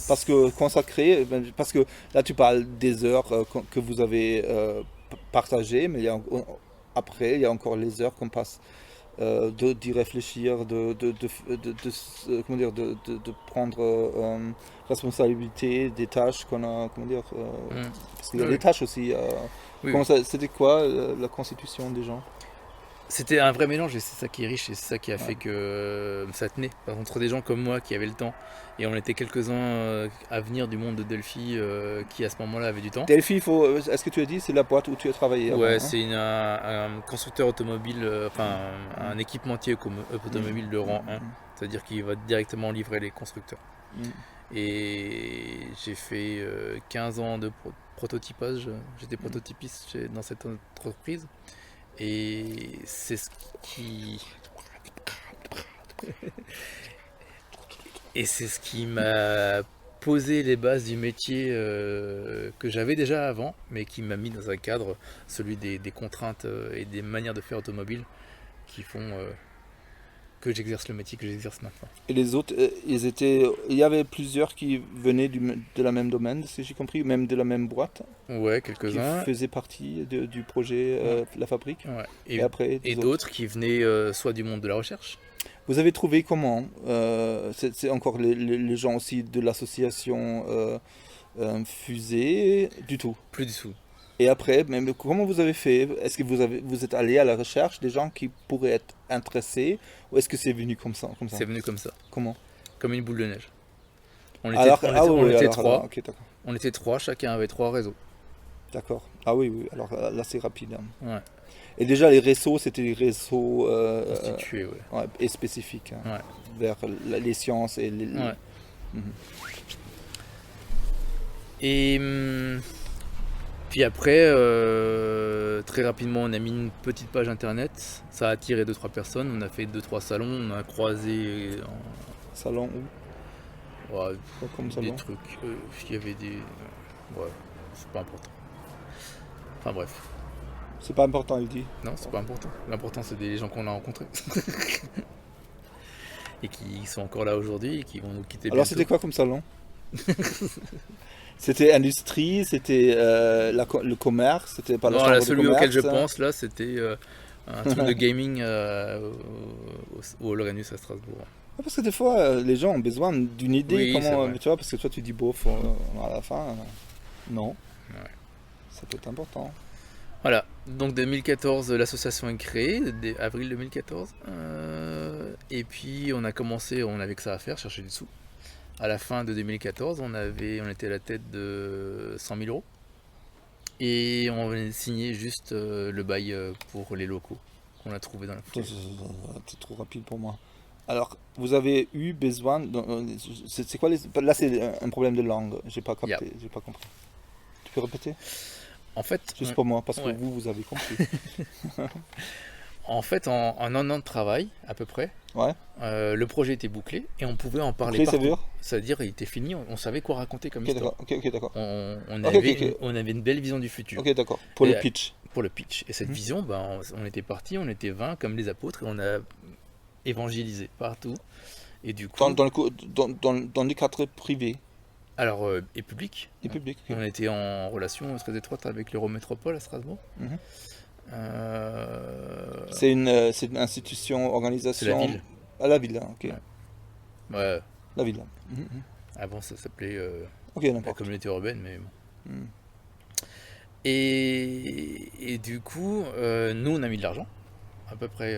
A: Parce que consacré, parce que là tu parles des heures que vous avez partagées, mais après il y a encore les heures qu'on passe d'y réfléchir, comment dire, de prendre responsabilité des tâches qu'on a, comment dire, parce qu'il y a
B: Oui,
A: des tâches aussi.
B: oui, oui.
A: C'était quoi la constitution des gens?
B: C'était un vrai mélange et c'est ça qui est riche et c'est ça qui a
A: Ouais.
B: fait que ça tenait. Entre des gens comme moi qui avaient le temps et on était quelques-uns à venir du monde de Delphi qui à ce moment-là avaient du temps.
A: Delphi, est-ce que tu as dit, c'est la boîte où tu as travaillé avant,
B: Ouais,
A: hein?
B: c'est un constructeur automobile, enfin un équipementier automobile de rang 1, c'est-à-dire qu'il va directement livrer les constructeurs.
A: Mm.
B: Et j'ai fait 15 ans de prototypage, j'étais prototypiste dans cette entreprise. Et c'est ce qui et c'est ce qui m'a posé les bases du métier que j'avais déjà avant, mais qui m'a mis dans un cadre, celui des contraintes et des manières de faire automobile qui font que j'exerce le métier que j'exerce maintenant.
A: Et les autres, il y avait plusieurs qui venaient de la même domaine, si j'ai compris, même de la même boîte,
B: Ouais,
A: qui
B: quelques-uns.
A: faisaient partie du projet
B: Ouais,
A: la fabrique.
B: ouais.
A: Et après,
B: Et
A: des autres.
B: d'autres qui venaient soit du monde de la recherche.
A: Vous avez trouvé comment? C'est encore les gens aussi de l'association Fusée, du tout.
B: Plus du tout.
A: Et après, même, comment vous avez fait? Est-ce que vous êtes allé à la recherche des gens qui pourraient être intéressés, ou est-ce que c'est venu comme ça, comme ça?
B: C'est venu comme ça,
A: Comment?
B: comme une boule de neige.
A: Ah oui,
B: On
A: oui,
B: était
A: alors,
B: trois.
A: ok, d'accord.
B: On était trois, chacun avait trois réseaux.
A: D'accord. Ah oui, oui, alors là c'est rapide, hein.
B: Ouais,
A: Et déjà les réseaux, c'était des réseaux
B: constitué, ouais.
A: ouais, et spécifiques, hein,
B: Ouais,
A: vers les sciences et les...
B: ouais.
A: Mhm.
B: Et puis après, très rapidement, on a mis une petite page internet. Ça a attiré 2-3 personnes. On a fait 2-3 salons. On a croisé
A: Salon où?
B: ouais,
A: Quoi comme
B: des
A: salon?
B: trucs. Il y avait des. Ouais, c'est pas important. Enfin bref.
A: C'est pas important, il dit.
B: Non, c'est pas important. L'important, c'est des gens qu'on a rencontrés. Et qui sont encore là aujourd'hui et qui vont nous quitter
A: Alors
B: bientôt.
A: c'était quoi comme salon? C'était industrie, c'était le commerce, c'était pas la
B: Non,
A: chambre
B: là,
A: de
B: celui auquel
A: commerce,
B: je
A: hein?
B: pense, là, c'était un truc de gaming au Olrenus à Strasbourg.
A: Ouais, parce que des fois, les gens ont besoin d'une idée,
B: Oui, c'est
A: comment,
B: vrai.
A: tu vois, parce que toi tu dis bof, à la fin, non,
B: Ouais.
A: ça peut être important.
B: Voilà, donc 2014, l'association est créée, avril 2014. Et puis on a commencé, on avait que ça à faire, chercher du sous. À la fin de 2014, on était à la tête de 100 000 euros. Et on venait de signer juste le bail pour les locaux qu'on a trouvé dans la foulée.
A: C'est trop rapide pour moi. Alors, vous avez eu besoin, c'est quoi là c'est un problème de langue, j'ai pas
B: Yeah.
A: capté, j'ai pas compris. Tu peux répéter?
B: En fait,
A: Juste pour moi, parce que
B: ouais.
A: vous avez compris.
B: En fait, en un an de travail, à peu près,
A: Ouais.
B: le projet était bouclé et on pouvait en parler
A: Après, ça
B: partout.
A: veut dire?
B: C'est-à-dire, il était fini, on savait quoi raconter comme
A: Ok,
B: histoire.
A: d'accord. Ok, d'accord.
B: On
A: Ok,
B: avait,
A: ok.
B: on avait une belle vision du futur
A: Ok, d'accord. Pour
B: Et,
A: le pitch.
B: pour le pitch. Et cette
A: Mhm.
B: vision, ben, on était partis, on était 20 comme les apôtres et on a évangélisé partout. Et du coup,
A: Dans les cadres privés
B: alors, et public,
A: et publics. Ok.
B: on était en relation très étroite avec l'Eurométropole à Strasbourg.
A: Mhm.
B: Euh,
A: C'est une institution,
B: c'est la
A: organisation.
B: ville.
A: À la ville, hein, ok.
B: Ouais. Ouais,
A: La ville. Mhm, mhm.
B: avant ça s'appelait
A: Ok,
B: la
A: n'importe.
B: communauté urbaine, mais bon.
A: Mhm.
B: Et du coup, nous, on a mis de l'argent, à peu près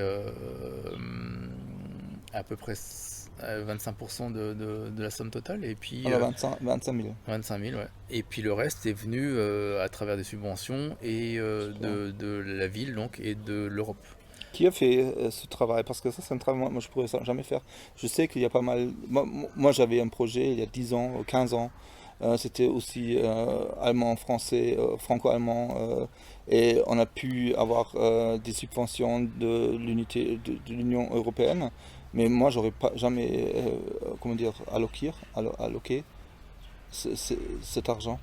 B: 25% de la somme totale. Et puis
A: Alors 25 000.
B: 25 000, ouais. Et puis le reste est venu à travers des subventions et de la ville donc, et de l'Europe.
A: Qui a fait ce travail? Parce que ça, c'est un travail, moi je pourrais jamais faire. Je sais qu'il y a pas mal. Moi, j'avais un projet il y a 10 ans, 15 ans. C'était aussi allemand, français, franco-allemand. Et on a pu avoir des subventions de de l'Union européenne. Mais moi, j'aurais pas jamais, comment dire, alloqué cet argent.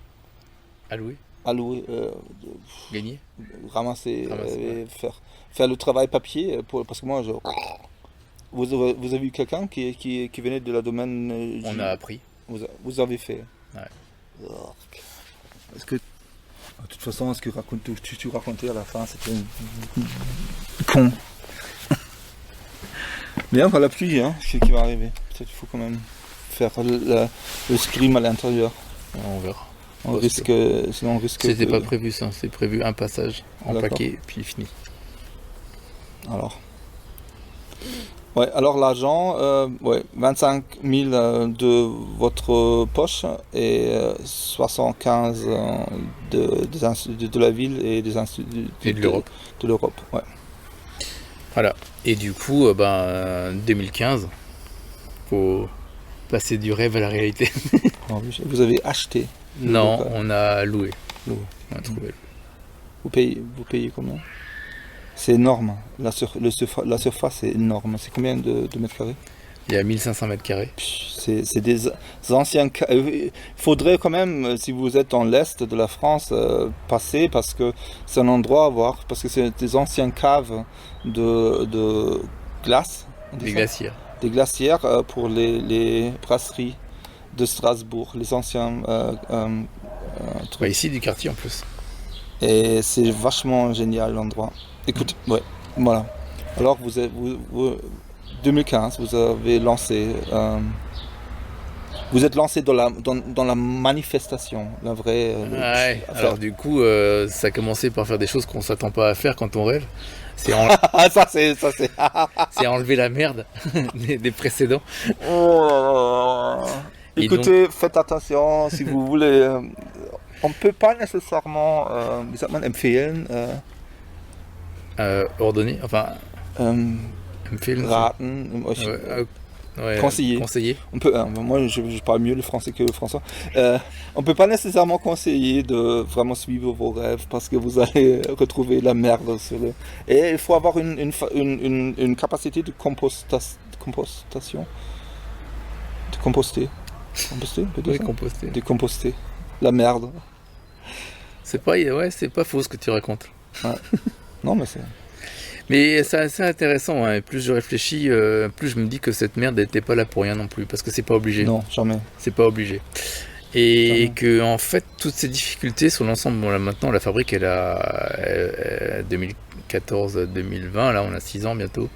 B: Alloué,
A: Alloué,
B: gagné.
A: ramasser,
B: Ouais.
A: faire le travail papier. Parce que moi, vous avez eu quelqu'un qui venait de la domaine.
B: On a appris.
A: Vous avez fait.
B: Ouais.
A: Est-ce que, de toute façon, ce que tu racontais à la fin, c'était con. Mais encore la pluie, hein, je sais qui va arriver. Peut-être qu'il faut quand même faire le stream à l'intérieur.
B: On verra.
A: Sinon on risque.
B: C'était pas prévu ça, c'est prévu un passage en
A: D'accord.
B: paquet, puis fini.
A: Alors. Ouais, alors l'argent, 25 000 de votre poche et 75 de la ville et des instituts
B: Et de l'Europe.
A: De l'Europe, ouais.
B: Voilà. Et du coup, 2015, faut passer du rêve à la réalité.
A: Vous avez acheté le
B: Non,
A: local.
B: on a loué.
A: Loué.
B: On a trouvé.
A: Vous payez combien? C'est énorme. La surface est énorme. C'est combien de mètres carrés?
B: Il y a 1500 mètres carrés.
A: C'est des anciens. Il faudrait quand même, si vous êtes dans l'est de la France, passer parce que c'est un endroit à voir. Parce que c'est des anciennes caves de glace. on dit
B: Des
A: ça
B: glaciers.
A: Des glacières pour les brasseries de Strasbourg, les anciens trucs.
B: Bah, ici, du quartier en plus.
A: Et c'est vachement génial l'endroit. Écoute, ouais, voilà. Alors 2015, vous avez lancé. Vous êtes lancé dans la manifestation, la vraie.
B: Ouais. Alors du coup, ça a commencé par faire des choses qu'on s'attend pas à faire quand on rêve. C'est
A: ça c'est.
B: c'est enlever la merde des précédents. Et
A: Écoutez, faites attention si vous voulez. On peut pas nécessairement, wie sagt man, empfehlen,
B: Ordonner, enfin, empfehlen,
A: raten, euch
B: ouais,
A: conseiller. On peut, moi je parle mieux le français que le français. On peut pas nécessairement conseiller de vraiment suivre vos rêves parce que vous allez retrouver la merde sur le. Et il faut avoir une capacité de compostation. De composter. Composter, on peut dire
B: Oui,
A: ça
B: composter.
A: De composter. La merde.
B: C'est pas faux ce que tu racontes.
A: Ouais. Non mais c'est.
B: Mais c'est assez intéressant, hein. Et plus je réfléchis, plus je me dis que cette merde n'était pas là pour rien non plus, parce que c'est pas obligé.
A: Non, jamais.
B: C'est pas obligé. Et
A: Jamais.
B: que en fait, toutes ces difficultés sur l'ensemble, bon, là maintenant la fabrique elle a 2014-2020, là on a 6 ans bientôt.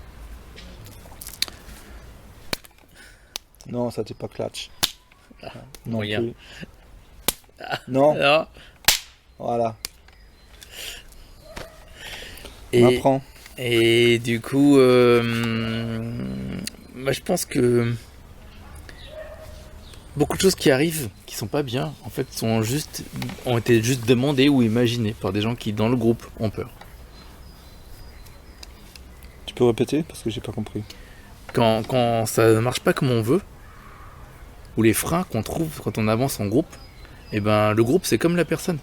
A: Non, ça t'est pas clutch. Non
B: moyen.
A: plus. Non,
B: Alors,
A: voilà. On
B: et,
A: apprend.
B: et du coup, je pense que beaucoup de choses qui arrivent, qui sont pas bien, en fait, ont été juste demandées ou imaginées par des gens qui, dans le groupe, ont peur.
A: Tu peux répéter parce que j'ai pas compris.
B: Quand ça ne marche pas comme on veut, ou les freins qu'on trouve quand on avance en groupe, et ben le groupe c'est comme la personne.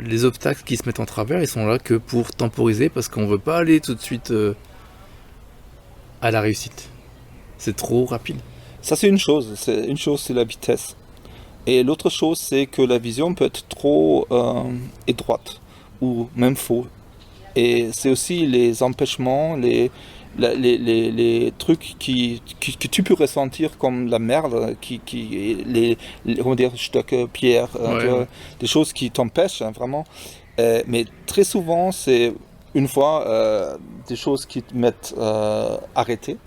B: Les obstacles qui se mettent en travers, ils sont là que pour temporiser parce qu'on veut pas aller tout de suite à la réussite. C'est trop rapide.
A: Ça c'est une chose. Une chose c'est la vitesse. Et l'autre chose c'est que la vision peut être trop étroite ou même faux. Et c'est aussi les empêchements, les trucs que tu peux ressentir comme la merde, comment dire, Stöcke, pierre,
B: Ouais.
A: tu vois, des choses qui t'empêchent hein, vraiment. Mais très souvent, c'est une fois des choses qui te mettent arrêté,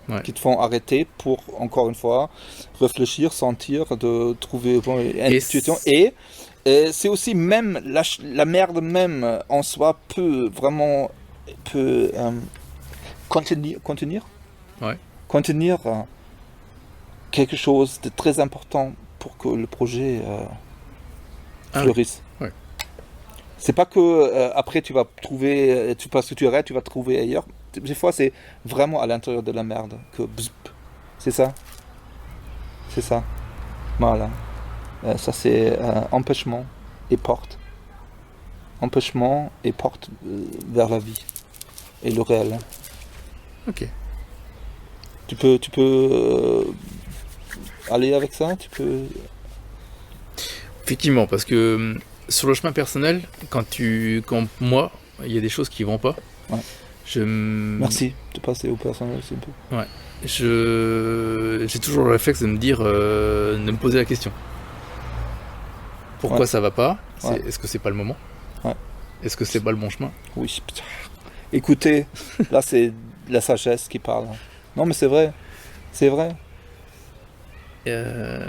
B: Ouais.
A: qui te font arrêter pour, encore une fois, réfléchir, sentir, de trouver bon, une
B: Et
A: situation. Et c'est aussi même la merde même en soi peut vraiment contenir
B: Ouais.
A: Contenir quelque chose de très important pour que le projet
B: Ah oui.
A: fleurisse.
B: Ouais.
A: C'est pas que après tu vas trouver, parce que tu arrêtes, tu vas trouver ailleurs. Des fois, c'est vraiment à l'intérieur de la merde que bzz, c'est ça. C'est ça. Voilà. Ça, c'est empêchement et porte. Empêchement et porte vers la vie et le réel.
B: Ok.
A: Tu peux aller avec ça. Tu peux.
B: Effectivement, parce que sur le chemin personnel, quand moi, il y a des choses qui vont pas.
A: Ouais. Merci de passer au personnel, c'est un peu.
B: Ouais. J'ai toujours le réflexe de me dire, de me poser la question. Pourquoi ça va pas?
A: Ouais.
B: Est-ce que c'est pas le moment?
A: Ouais.
B: Est-ce que c'est pas le bon chemin?
A: Oui. Putain. Écoutez, là c'est la sagesse qui parle. Non mais c'est vrai. C'est vrai.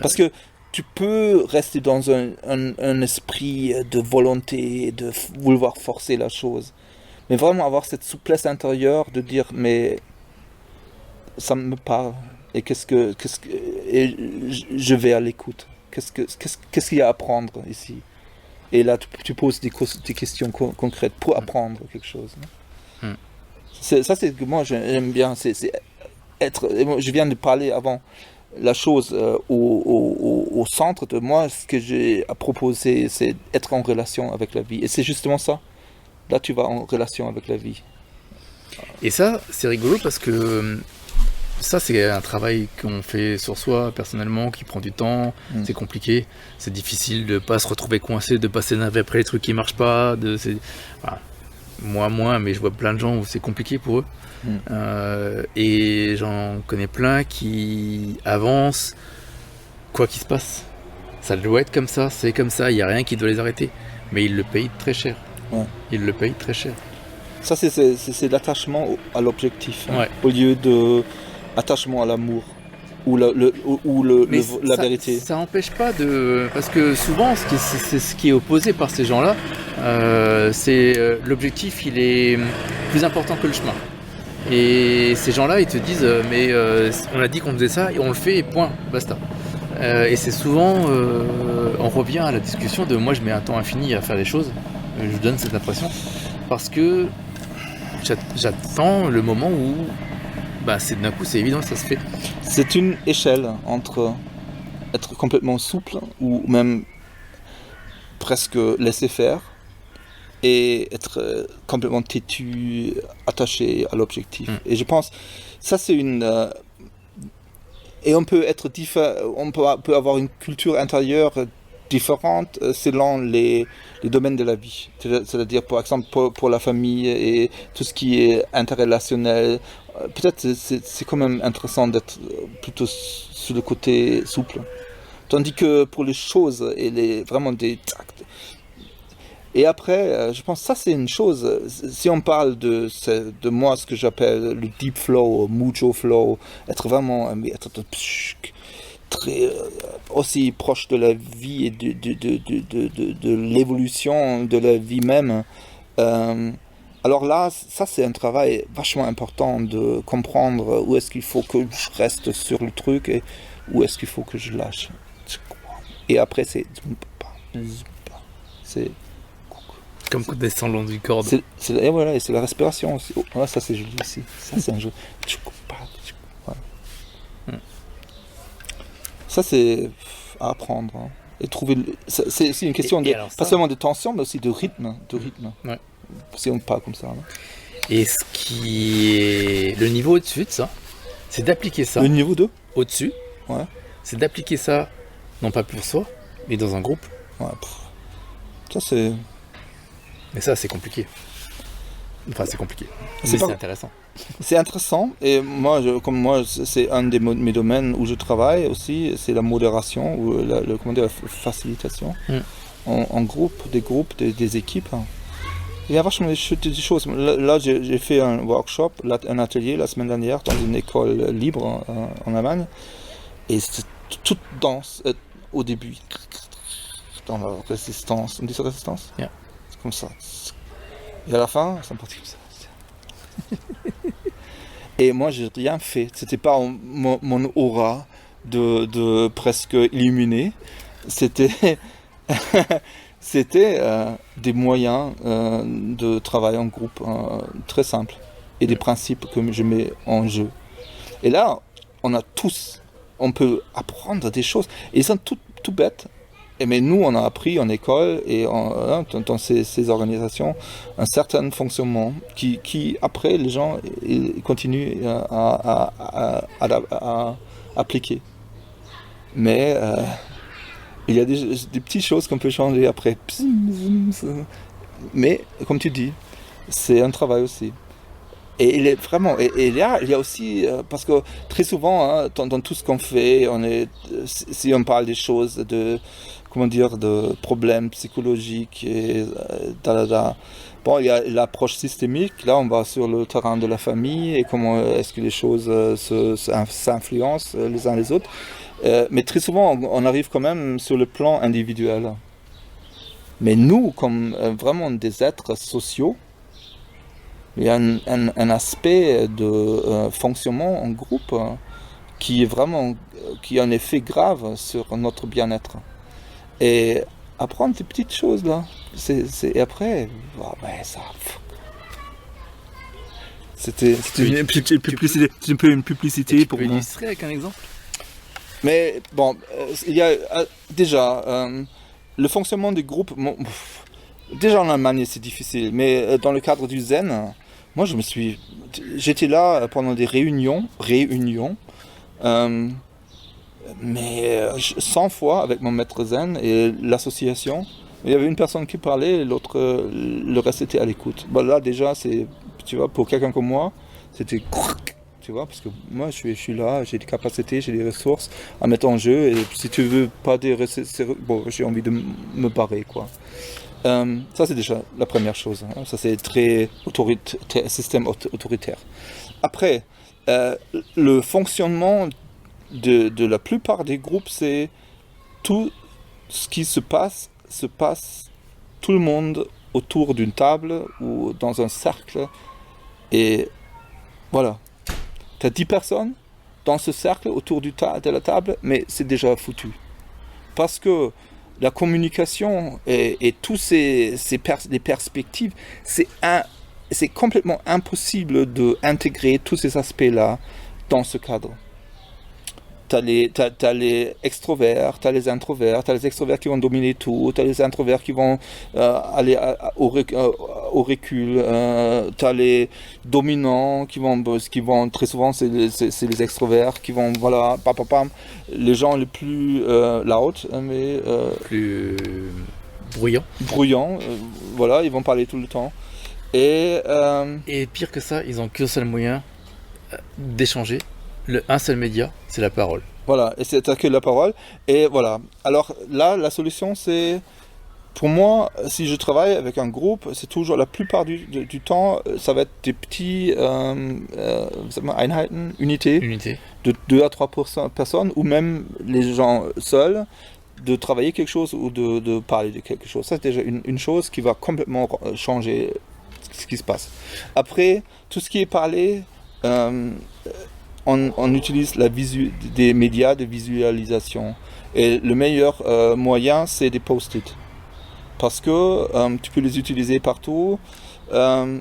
A: Parce que tu peux rester dans un esprit de volonté, de vouloir forcer la chose. Mais vraiment avoir cette souplesse intérieure de dire mais ça me parle et et je vais à l'écoute. Qu'est-ce qu'il y a à apprendre ici? Et là tu poses des questions concrètes pour apprendre quelque chose. Ça c'est que moi j'aime bien. C'est être. Je viens de parler avant. La chose au centre de moi, ce que j'ai à proposer, c'est être en relation avec la vie. Et c'est justement ça. Là, tu vas en relation avec la vie.
B: Et ça, c'est rigolo parce que ça, c'est un travail qu'on fait sur soi personnellement, qui prend du temps, c'est compliqué, c'est difficile de pas se retrouver coincé, de passer navet après les trucs qui marchent pas. Voilà. Moi, mais je vois plein de gens où c'est compliqué pour eux. Et j'en connais plein qui avancent quoi qu'il se passe. Ça doit être comme ça, c'est comme ça, il n'y a rien qui doit les arrêter. Mais ils le payent très cher.
A: Ouais.
B: Ils le payent très cher.
A: Ça, c'est l'attachement à l'objectif,
B: Ouais.
A: au lieu de l'attachement à l'amour ou la vérité.
B: Ça n'empêche pas de... Parce que souvent, c'est ce qui est opposé par ces gens-là, c'est l'objectif, il est plus important que le chemin. Et ces gens-là, ils te disent, mais on a dit qu'on faisait ça et on le fait et point, basta. Et c'est souvent, on revient à la discussion de moi je mets un temps infini à faire les choses, je donne cette impression, parce que j'attends le moment où d'un coup c'est évident, ça se fait.
A: C'est une échelle entre être complètement souple ou même presque laisser faire et être complètement têtu, attaché à l'objectif. Et je pense, ça c'est une... et on peut être on peut avoir une culture intérieure différente selon les domaines de la vie. C'est-à-dire, par exemple, pour la famille et tout ce qui est interrelationnel, peut-être c'est quand même intéressant d'être plutôt sur le côté souple. Tandis que pour les choses et vraiment des tacts. Et après, je pense que ça c'est une chose, si on parle de moi, ce que j'appelle le deep flow, mucho flow, être vraiment très aussi proche de la vie et de l'évolution de la vie même. Alors là, ça c'est un travail vachement important de comprendre où est-ce qu'il faut que je reste sur le truc et où est-ce qu'il faut que je lâche. Et après c'est
B: comme descendant du corps.
A: Et voilà, et c'est la respiration aussi. Oh, voilà, ça c'est joli ici. Ça c'est un jeu. Voilà. Ça c'est à apprendre. Hein. Et trouver. C'est aussi une question de pas seulement de tension, mais aussi de rythme.
B: Ouais.
A: Si on parle comme ça. Hein.
B: Et ce qui est le niveau au-dessus de ça, c'est d'appliquer ça.
A: Le niveau 2
B: au-dessus.
A: Ouais.
B: C'est d'appliquer ça, non pas pour soi, mais dans un groupe.
A: Ouais. Ça c'est.
B: Mais ça, c'est compliqué. Enfin, c'est compliqué. Mais c'est intéressant.
A: C'est intéressant. Et moi, comme moi, c'est un de mes domaines où je travaille aussi. C'est la modération ou la facilitation. En groupe, des équipes. Il y a vachement des choses. Là, j'ai fait un workshop, un atelier la semaine dernière dans une école libre en Allemagne. Et c'était toute danse au début. Dans la résistance. On dit ça, résistance?
B: Yeah.
A: Comme ça. Et à la fin, c'est parti comme ça. Et moi, j'ai rien fait. C'était pas mon aura de presque illuminé. C'était c'était des moyens de travail en groupe très simples et des principes que je mets en jeu. Et là, on peut apprendre des choses. Et ils sont tout bêtes. Mais nous, on a appris en école et dans ces organisations un certain fonctionnement qui après, les gens ils continuent à appliquer. Mais il y a des petites choses qu'on peut changer après. Mais, comme tu dis, c'est un travail aussi. Et il est vraiment, et là, il y a aussi, parce que très souvent, dans tout ce qu'on fait, si on parle des choses comment dire, de problèmes psychologiques et bon, il y a l'approche systémique. Là, on va sur le terrain de la famille et comment est-ce que les choses s'influencent les uns les autres. Mais très souvent, on arrive quand même sur le plan individuel. Mais nous, comme vraiment des êtres sociaux, il y a un aspect de fonctionnement en groupe qui a un effet grave sur notre bien-être. Et apprendre ces petites choses là, et après, ça. C'était une publicité pour
B: moi. Tu peux
A: moi.
B: illustrer avec un exemple?
A: Mais bon, il y a déjà le fonctionnement des groupes. Déjà en Allemagne c'est difficile, mais dans le cadre du Zen, moi j'étais là pendant des réunions, mais 100 fois avec mon maître Zen et l'association. Il y avait une personne qui parlait, le reste était à l'écoute. Bon, là déjà, tu vois, pour quelqu'un comme moi, c'était tu vois, parce que moi je suis là, j'ai des capacités, j'ai des ressources à mettre en jeu, et si tu veux pas des ressources, bon, j'ai envie de me barrer, quoi. Ça c'est déjà la première chose, hein. Ça c'est très système autoritaire. Après, le fonctionnement de la plupart des groupes, c'est tout ce qui se passe tout le monde autour d'une table ou dans un cercle, et voilà. Tu as 10 personnes dans ce cercle autour de la table, mais c'est déjà foutu. Parce que la communication et tous les perspectives, c'est complètement impossible d'intégrer tous ces aspects-là dans ce cadre. T'as les extroverts, t'as les introverts, t'as les extroverts qui vont dominer tout, t'as les introverts qui vont aller au recul, t'as les dominants qui vont très souvent, c'est les extroverts qui vont, voilà, les gens les plus loud, mais
B: plus
A: bruyants, voilà, ils vont parler tout le temps. Et
B: pire que ça, ils n'ont qu'un seul moyen d'échanger. Un seul média, c'est la parole.
A: Voilà, et c'est que la parole. Et voilà. Alors là, la solution, c'est, pour moi, si je travaille avec un groupe, c'est toujours, la plupart du temps, ça va être des petits Einheiten, unités de 2 à 3 personnes, ou même les gens seuls, de travailler quelque chose ou de parler de quelque chose. Ça, c'est déjà une chose qui va complètement changer ce qui se passe. Après, tout ce qui est parlé, on utilise des médias de visualisation. Et le meilleur moyen, c'est des post-it. Parce que tu peux les utiliser partout,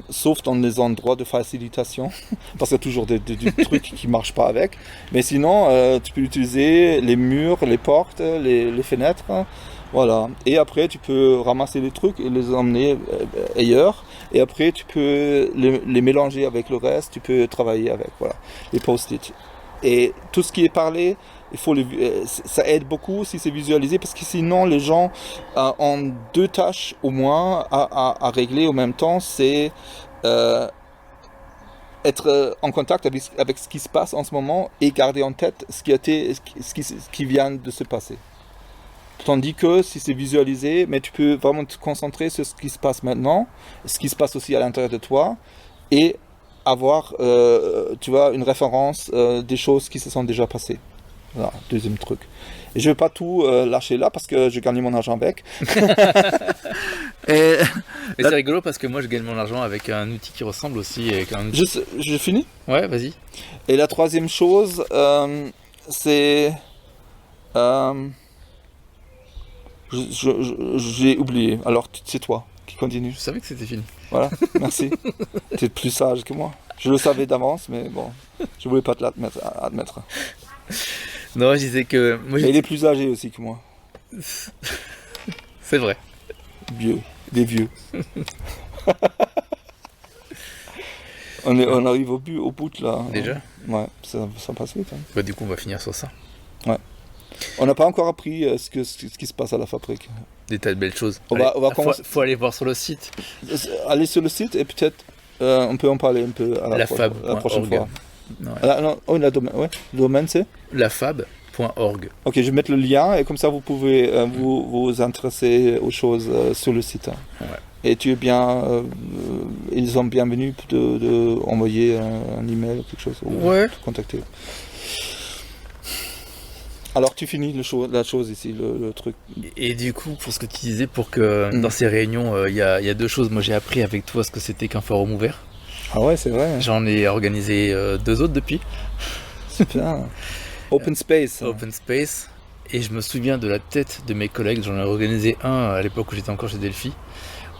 A: sauf dans les endroits de facilitation. Parce qu'il y a toujours des trucs qui ne marchent pas avec. Mais sinon, tu peux utiliser les murs, les portes, les fenêtres. Voilà. Et après, tu peux ramasser les trucs et les emmener ailleurs. Et après, tu peux les mélanger avec le reste, tu peux travailler avec, voilà, les post-it. Et tout ce qui est parlé, ça aide beaucoup si c'est visualisé, parce que sinon, les gens ont 2 tâches au moins à régler en même temps. C'est être en contact avec ce qui se passe en ce moment et garder en tête ce qui vient de se passer. Tandis que si c'est visualisé, mais tu peux vraiment te concentrer sur ce qui se passe maintenant, ce qui se passe aussi à l'intérieur de toi, et avoir, tu vois, une référence des choses qui se sont déjà passées. Voilà, deuxième truc. Et je vais pas tout lâcher là parce que je gagne mon argent avec. Et
B: Mais c'est rigolo parce que moi je gagne mon argent avec un outil qui ressemble aussi. Avec un outil...
A: je finis.
B: Ouais, vas-y.
A: Et la troisième chose, c'est... j'ai oublié. Alors c'est toi qui continue.
B: Je savais que c'était fini.
A: Voilà, merci. Tu es plus sage que moi. Je le savais d'avance, mais bon, je voulais pas te l'admettre.
B: Non, je disais que... Moi,
A: Et il est plus âgé aussi que moi.
B: C'est vrai.
A: Vieux, des vieux. on arrive au bout de là.
B: Déjà.
A: Ouais, ça passe vite. Hein.
B: Bah, du coup, on va finir sur ça.
A: Ouais. On n'a pas encore appris ce qui se passe à la fabrique.
B: Des tas de belles choses.
A: On va commencer.
B: Faut aller voir sur le site.
A: Aller sur le site et peut-être on peut en parler un peu à la prochaine fois.
B: Ouais.
A: Le domaine c'est
B: lafab.org.
A: Ok, je vais mettre le lien et comme ça vous pouvez vous intéresser aux choses sur le site.
B: Ouais.
A: Et tu es bien, ils sont bienvenus de envoyer un email ou quelque chose ou
B: Ouais.
A: te contacter. Alors tu finis la chose ici, le truc.
B: Et du coup, pour ce que tu disais, pour que dans ces réunions, il y a deux choses. Moi, j'ai appris avec toi ce que c'était qu'un forum ouvert.
A: Ah ouais, c'est vrai.
B: J'en ai organisé 2 autres depuis.
A: Super. Open Space.
B: Open Space. Et je me souviens de la tête de mes collègues. J'en ai organisé un à l'époque où j'étais encore chez Delphi,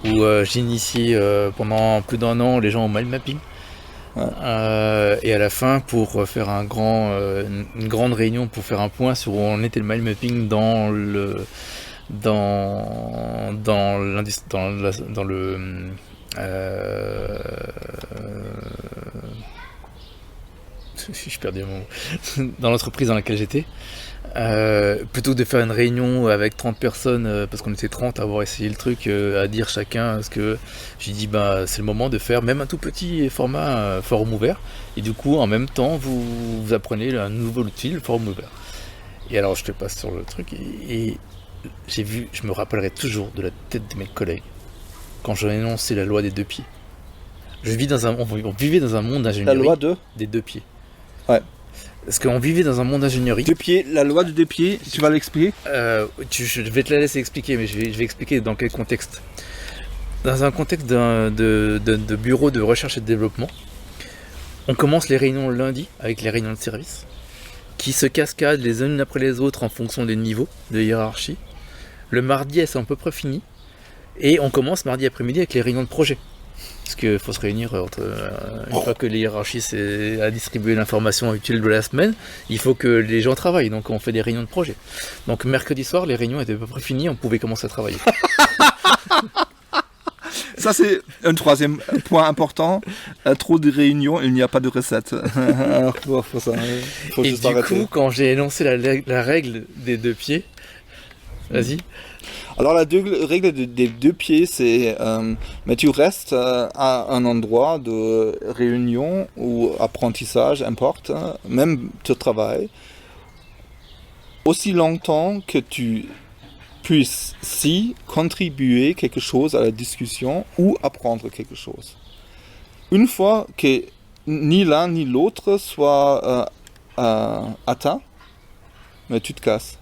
B: où j'initiais pendant plus d'1 an les gens au mind mapping. Ouais. Et à la fin, pour faire une grande réunion pour faire un point sur où en était le mind mapping dans le je perds mon mot. Dans l'entreprise dans laquelle j'étais. Plutôt que de faire une réunion avec 30 personnes, parce qu'on était 30 à avoir essayé le truc, à dire chacun ce que j'ai dit, c'est le moment de faire même un tout petit format forum ouvert, et du coup en même temps vous apprenez un nouveau outil, le forum ouvert. Et alors je te passe sur le truc, et je me rappellerai toujours de la tête de mes collègues quand j'ai énoncé la loi des 2 pieds. On vivait dans un monde d'ingénierie.
A: La loi
B: des 2 pieds.
A: Ouais.
B: Parce qu'on vivait dans un monde d'ingénierie.
A: 2 pieds, la loi de 2 pieds, tu vas l'expliquer
B: Je vais te la laisser expliquer, mais je vais expliquer dans quel contexte. Dans un contexte de bureau de recherche et de développement, on commence les réunions le lundi avec les réunions de service, qui se cascadent les unes après les autres en fonction des niveaux de hiérarchie. Le mardi, elles sont à peu près finies, et on commence mardi après-midi avec les réunions de projet. Parce qu'il faut se réunir une fois que les hiérarchies a distribué l'information utile de la semaine, il faut que les gens travaillent, donc on fait des réunions de projet. Donc mercredi soir, les réunions étaient à peu près finies, on pouvait commencer à travailler.
A: Ça c'est un troisième point important, trop de réunions, il n'y a pas de recette. Alors, faut
B: et
A: juste
B: du
A: arrêter.
B: coup, quand j'ai énoncé la règle des 2 pieds, vas-y.
A: Alors la règle des 2 pieds, c'est mais tu restes à un endroit de réunion ou apprentissage, importe, même de travail, aussi longtemps que tu puisses contribuer quelque chose à la discussion ou apprendre quelque chose. Une fois que ni l'un ni l'autre soit atteint, mais tu te casses.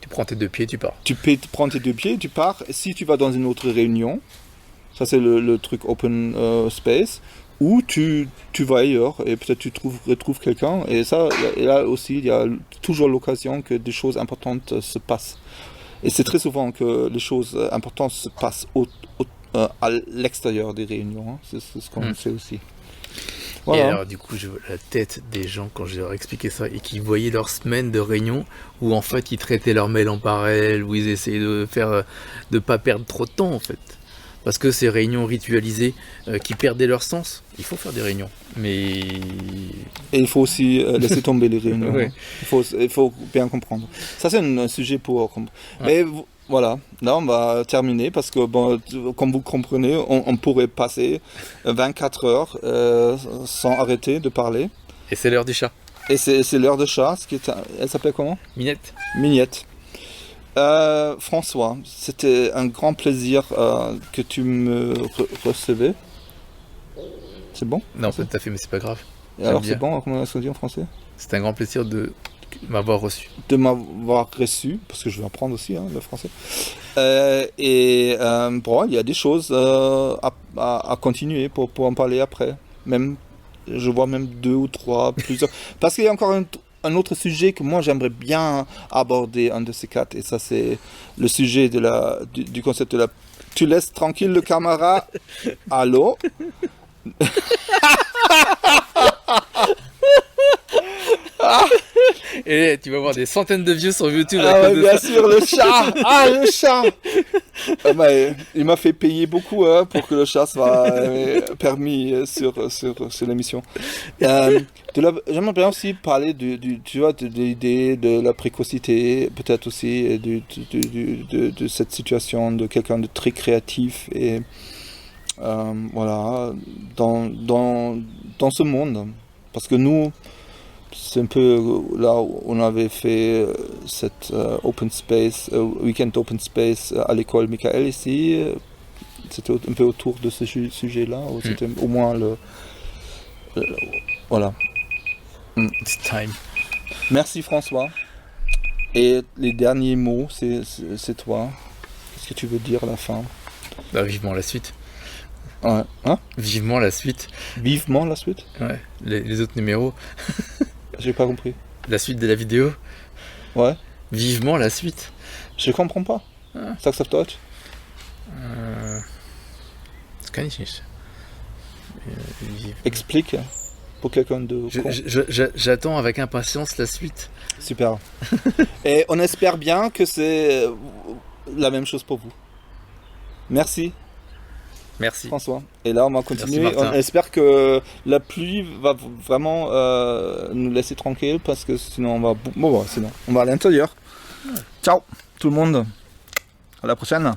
B: Tu prends tes 2 pieds, tu pars.
A: Tu prends tes 2 pieds, tu pars. Si tu vas dans une autre réunion, ça c'est le truc open space, ou tu vas ailleurs et peut-être tu retrouves quelqu'un. Et ça, et là aussi, il y a toujours l'occasion que des choses importantes se passent. Et c'est très souvent que les choses importantes se passent à l'extérieur des réunions. Hein. C'est ce qu'on sait aussi. Voilà.
B: Et alors du coup je vois la tête des gens quand je leur expliquais ça et qui voyaient leur semaine de réunion où en fait ils traitaient leur mail en parallèle, où ils essayaient de pas perdre trop de temps en fait. Parce que ces réunions ritualisées qui perdaient leur sens, il faut faire des réunions. Mais...
A: Et il faut aussi laisser tomber les réunions.
B: Ouais.
A: Il faut bien comprendre. Ça c'est un sujet pour... Mais voilà, là on va terminer parce que bon, comme vous comprenez, on pourrait passer 24 heures sans arrêter de parler.
B: Et c'est l'heure du chat.
A: Et c'est l'heure de chat, elle s'appelle comment ?
B: Minette.
A: Mignette. François, c'était un grand plaisir que tu me recevais. C'est bon ?
B: Non, pas tout à fait, mais c'est pas grave.
A: Et alors c'est bon, comment on se dit en français ?
B: C'est un grand plaisir m'avoir reçu.
A: De m'avoir reçu, parce que je vais apprendre aussi le français. Bon, il y a des choses à continuer pour en parler après. Même, je vois même 2 ou 3, plusieurs. Parce qu'il y a encore un autre sujet que moi j'aimerais bien aborder, un de ces 4, et ça c'est le sujet du concept de la... Tu laisses tranquille le camarade. Allô?
B: Et tu vas avoir des centaines de views sur YouTube.
A: Ah ouais, bien sûr, le chat. Ah, le chat. Il m'a fait payer beaucoup pour que le chat soit permis sur l'émission. J'aimerais bien aussi parler tu vois, de l'idée de la précocité, peut-être aussi, et de cette situation de quelqu'un de très créatif et voilà, dans ce monde. Parce que nous, c'est un peu là où on avait fait cette open space, weekend open space à l'école Michael ici. C'était un peu autour de ce sujet-là, où c'était au moins voilà.
B: It's time.
A: Merci François. Et les derniers mots, c'est toi. Qu'est-ce que tu veux dire à la fin?
B: Bah, vivement la suite.
A: Ouais. Hein?
B: Vivement la suite.
A: Vivement la suite?
B: Ouais. Les autres numéros.
A: J'ai pas compris.
B: La suite de la vidéo.
A: Ouais.
B: Vivement la suite.
A: Je comprends pas.
B: Ah.
A: Sag's auf Deutsch.
B: Das kann ich nicht.
A: Explique pour quelqu'un de con.
B: J'attends avec impatience la suite.
A: Super. Et on espère bien que c'est la même chose pour vous. Merci.
B: Merci.
A: François. Et là, on va continuer.
B: Merci, Martin.
A: On espère que la pluie va vraiment nous laisser tranquille parce que sinon sinon on va à l'intérieur. Ouais. Ciao tout le monde. À la prochaine.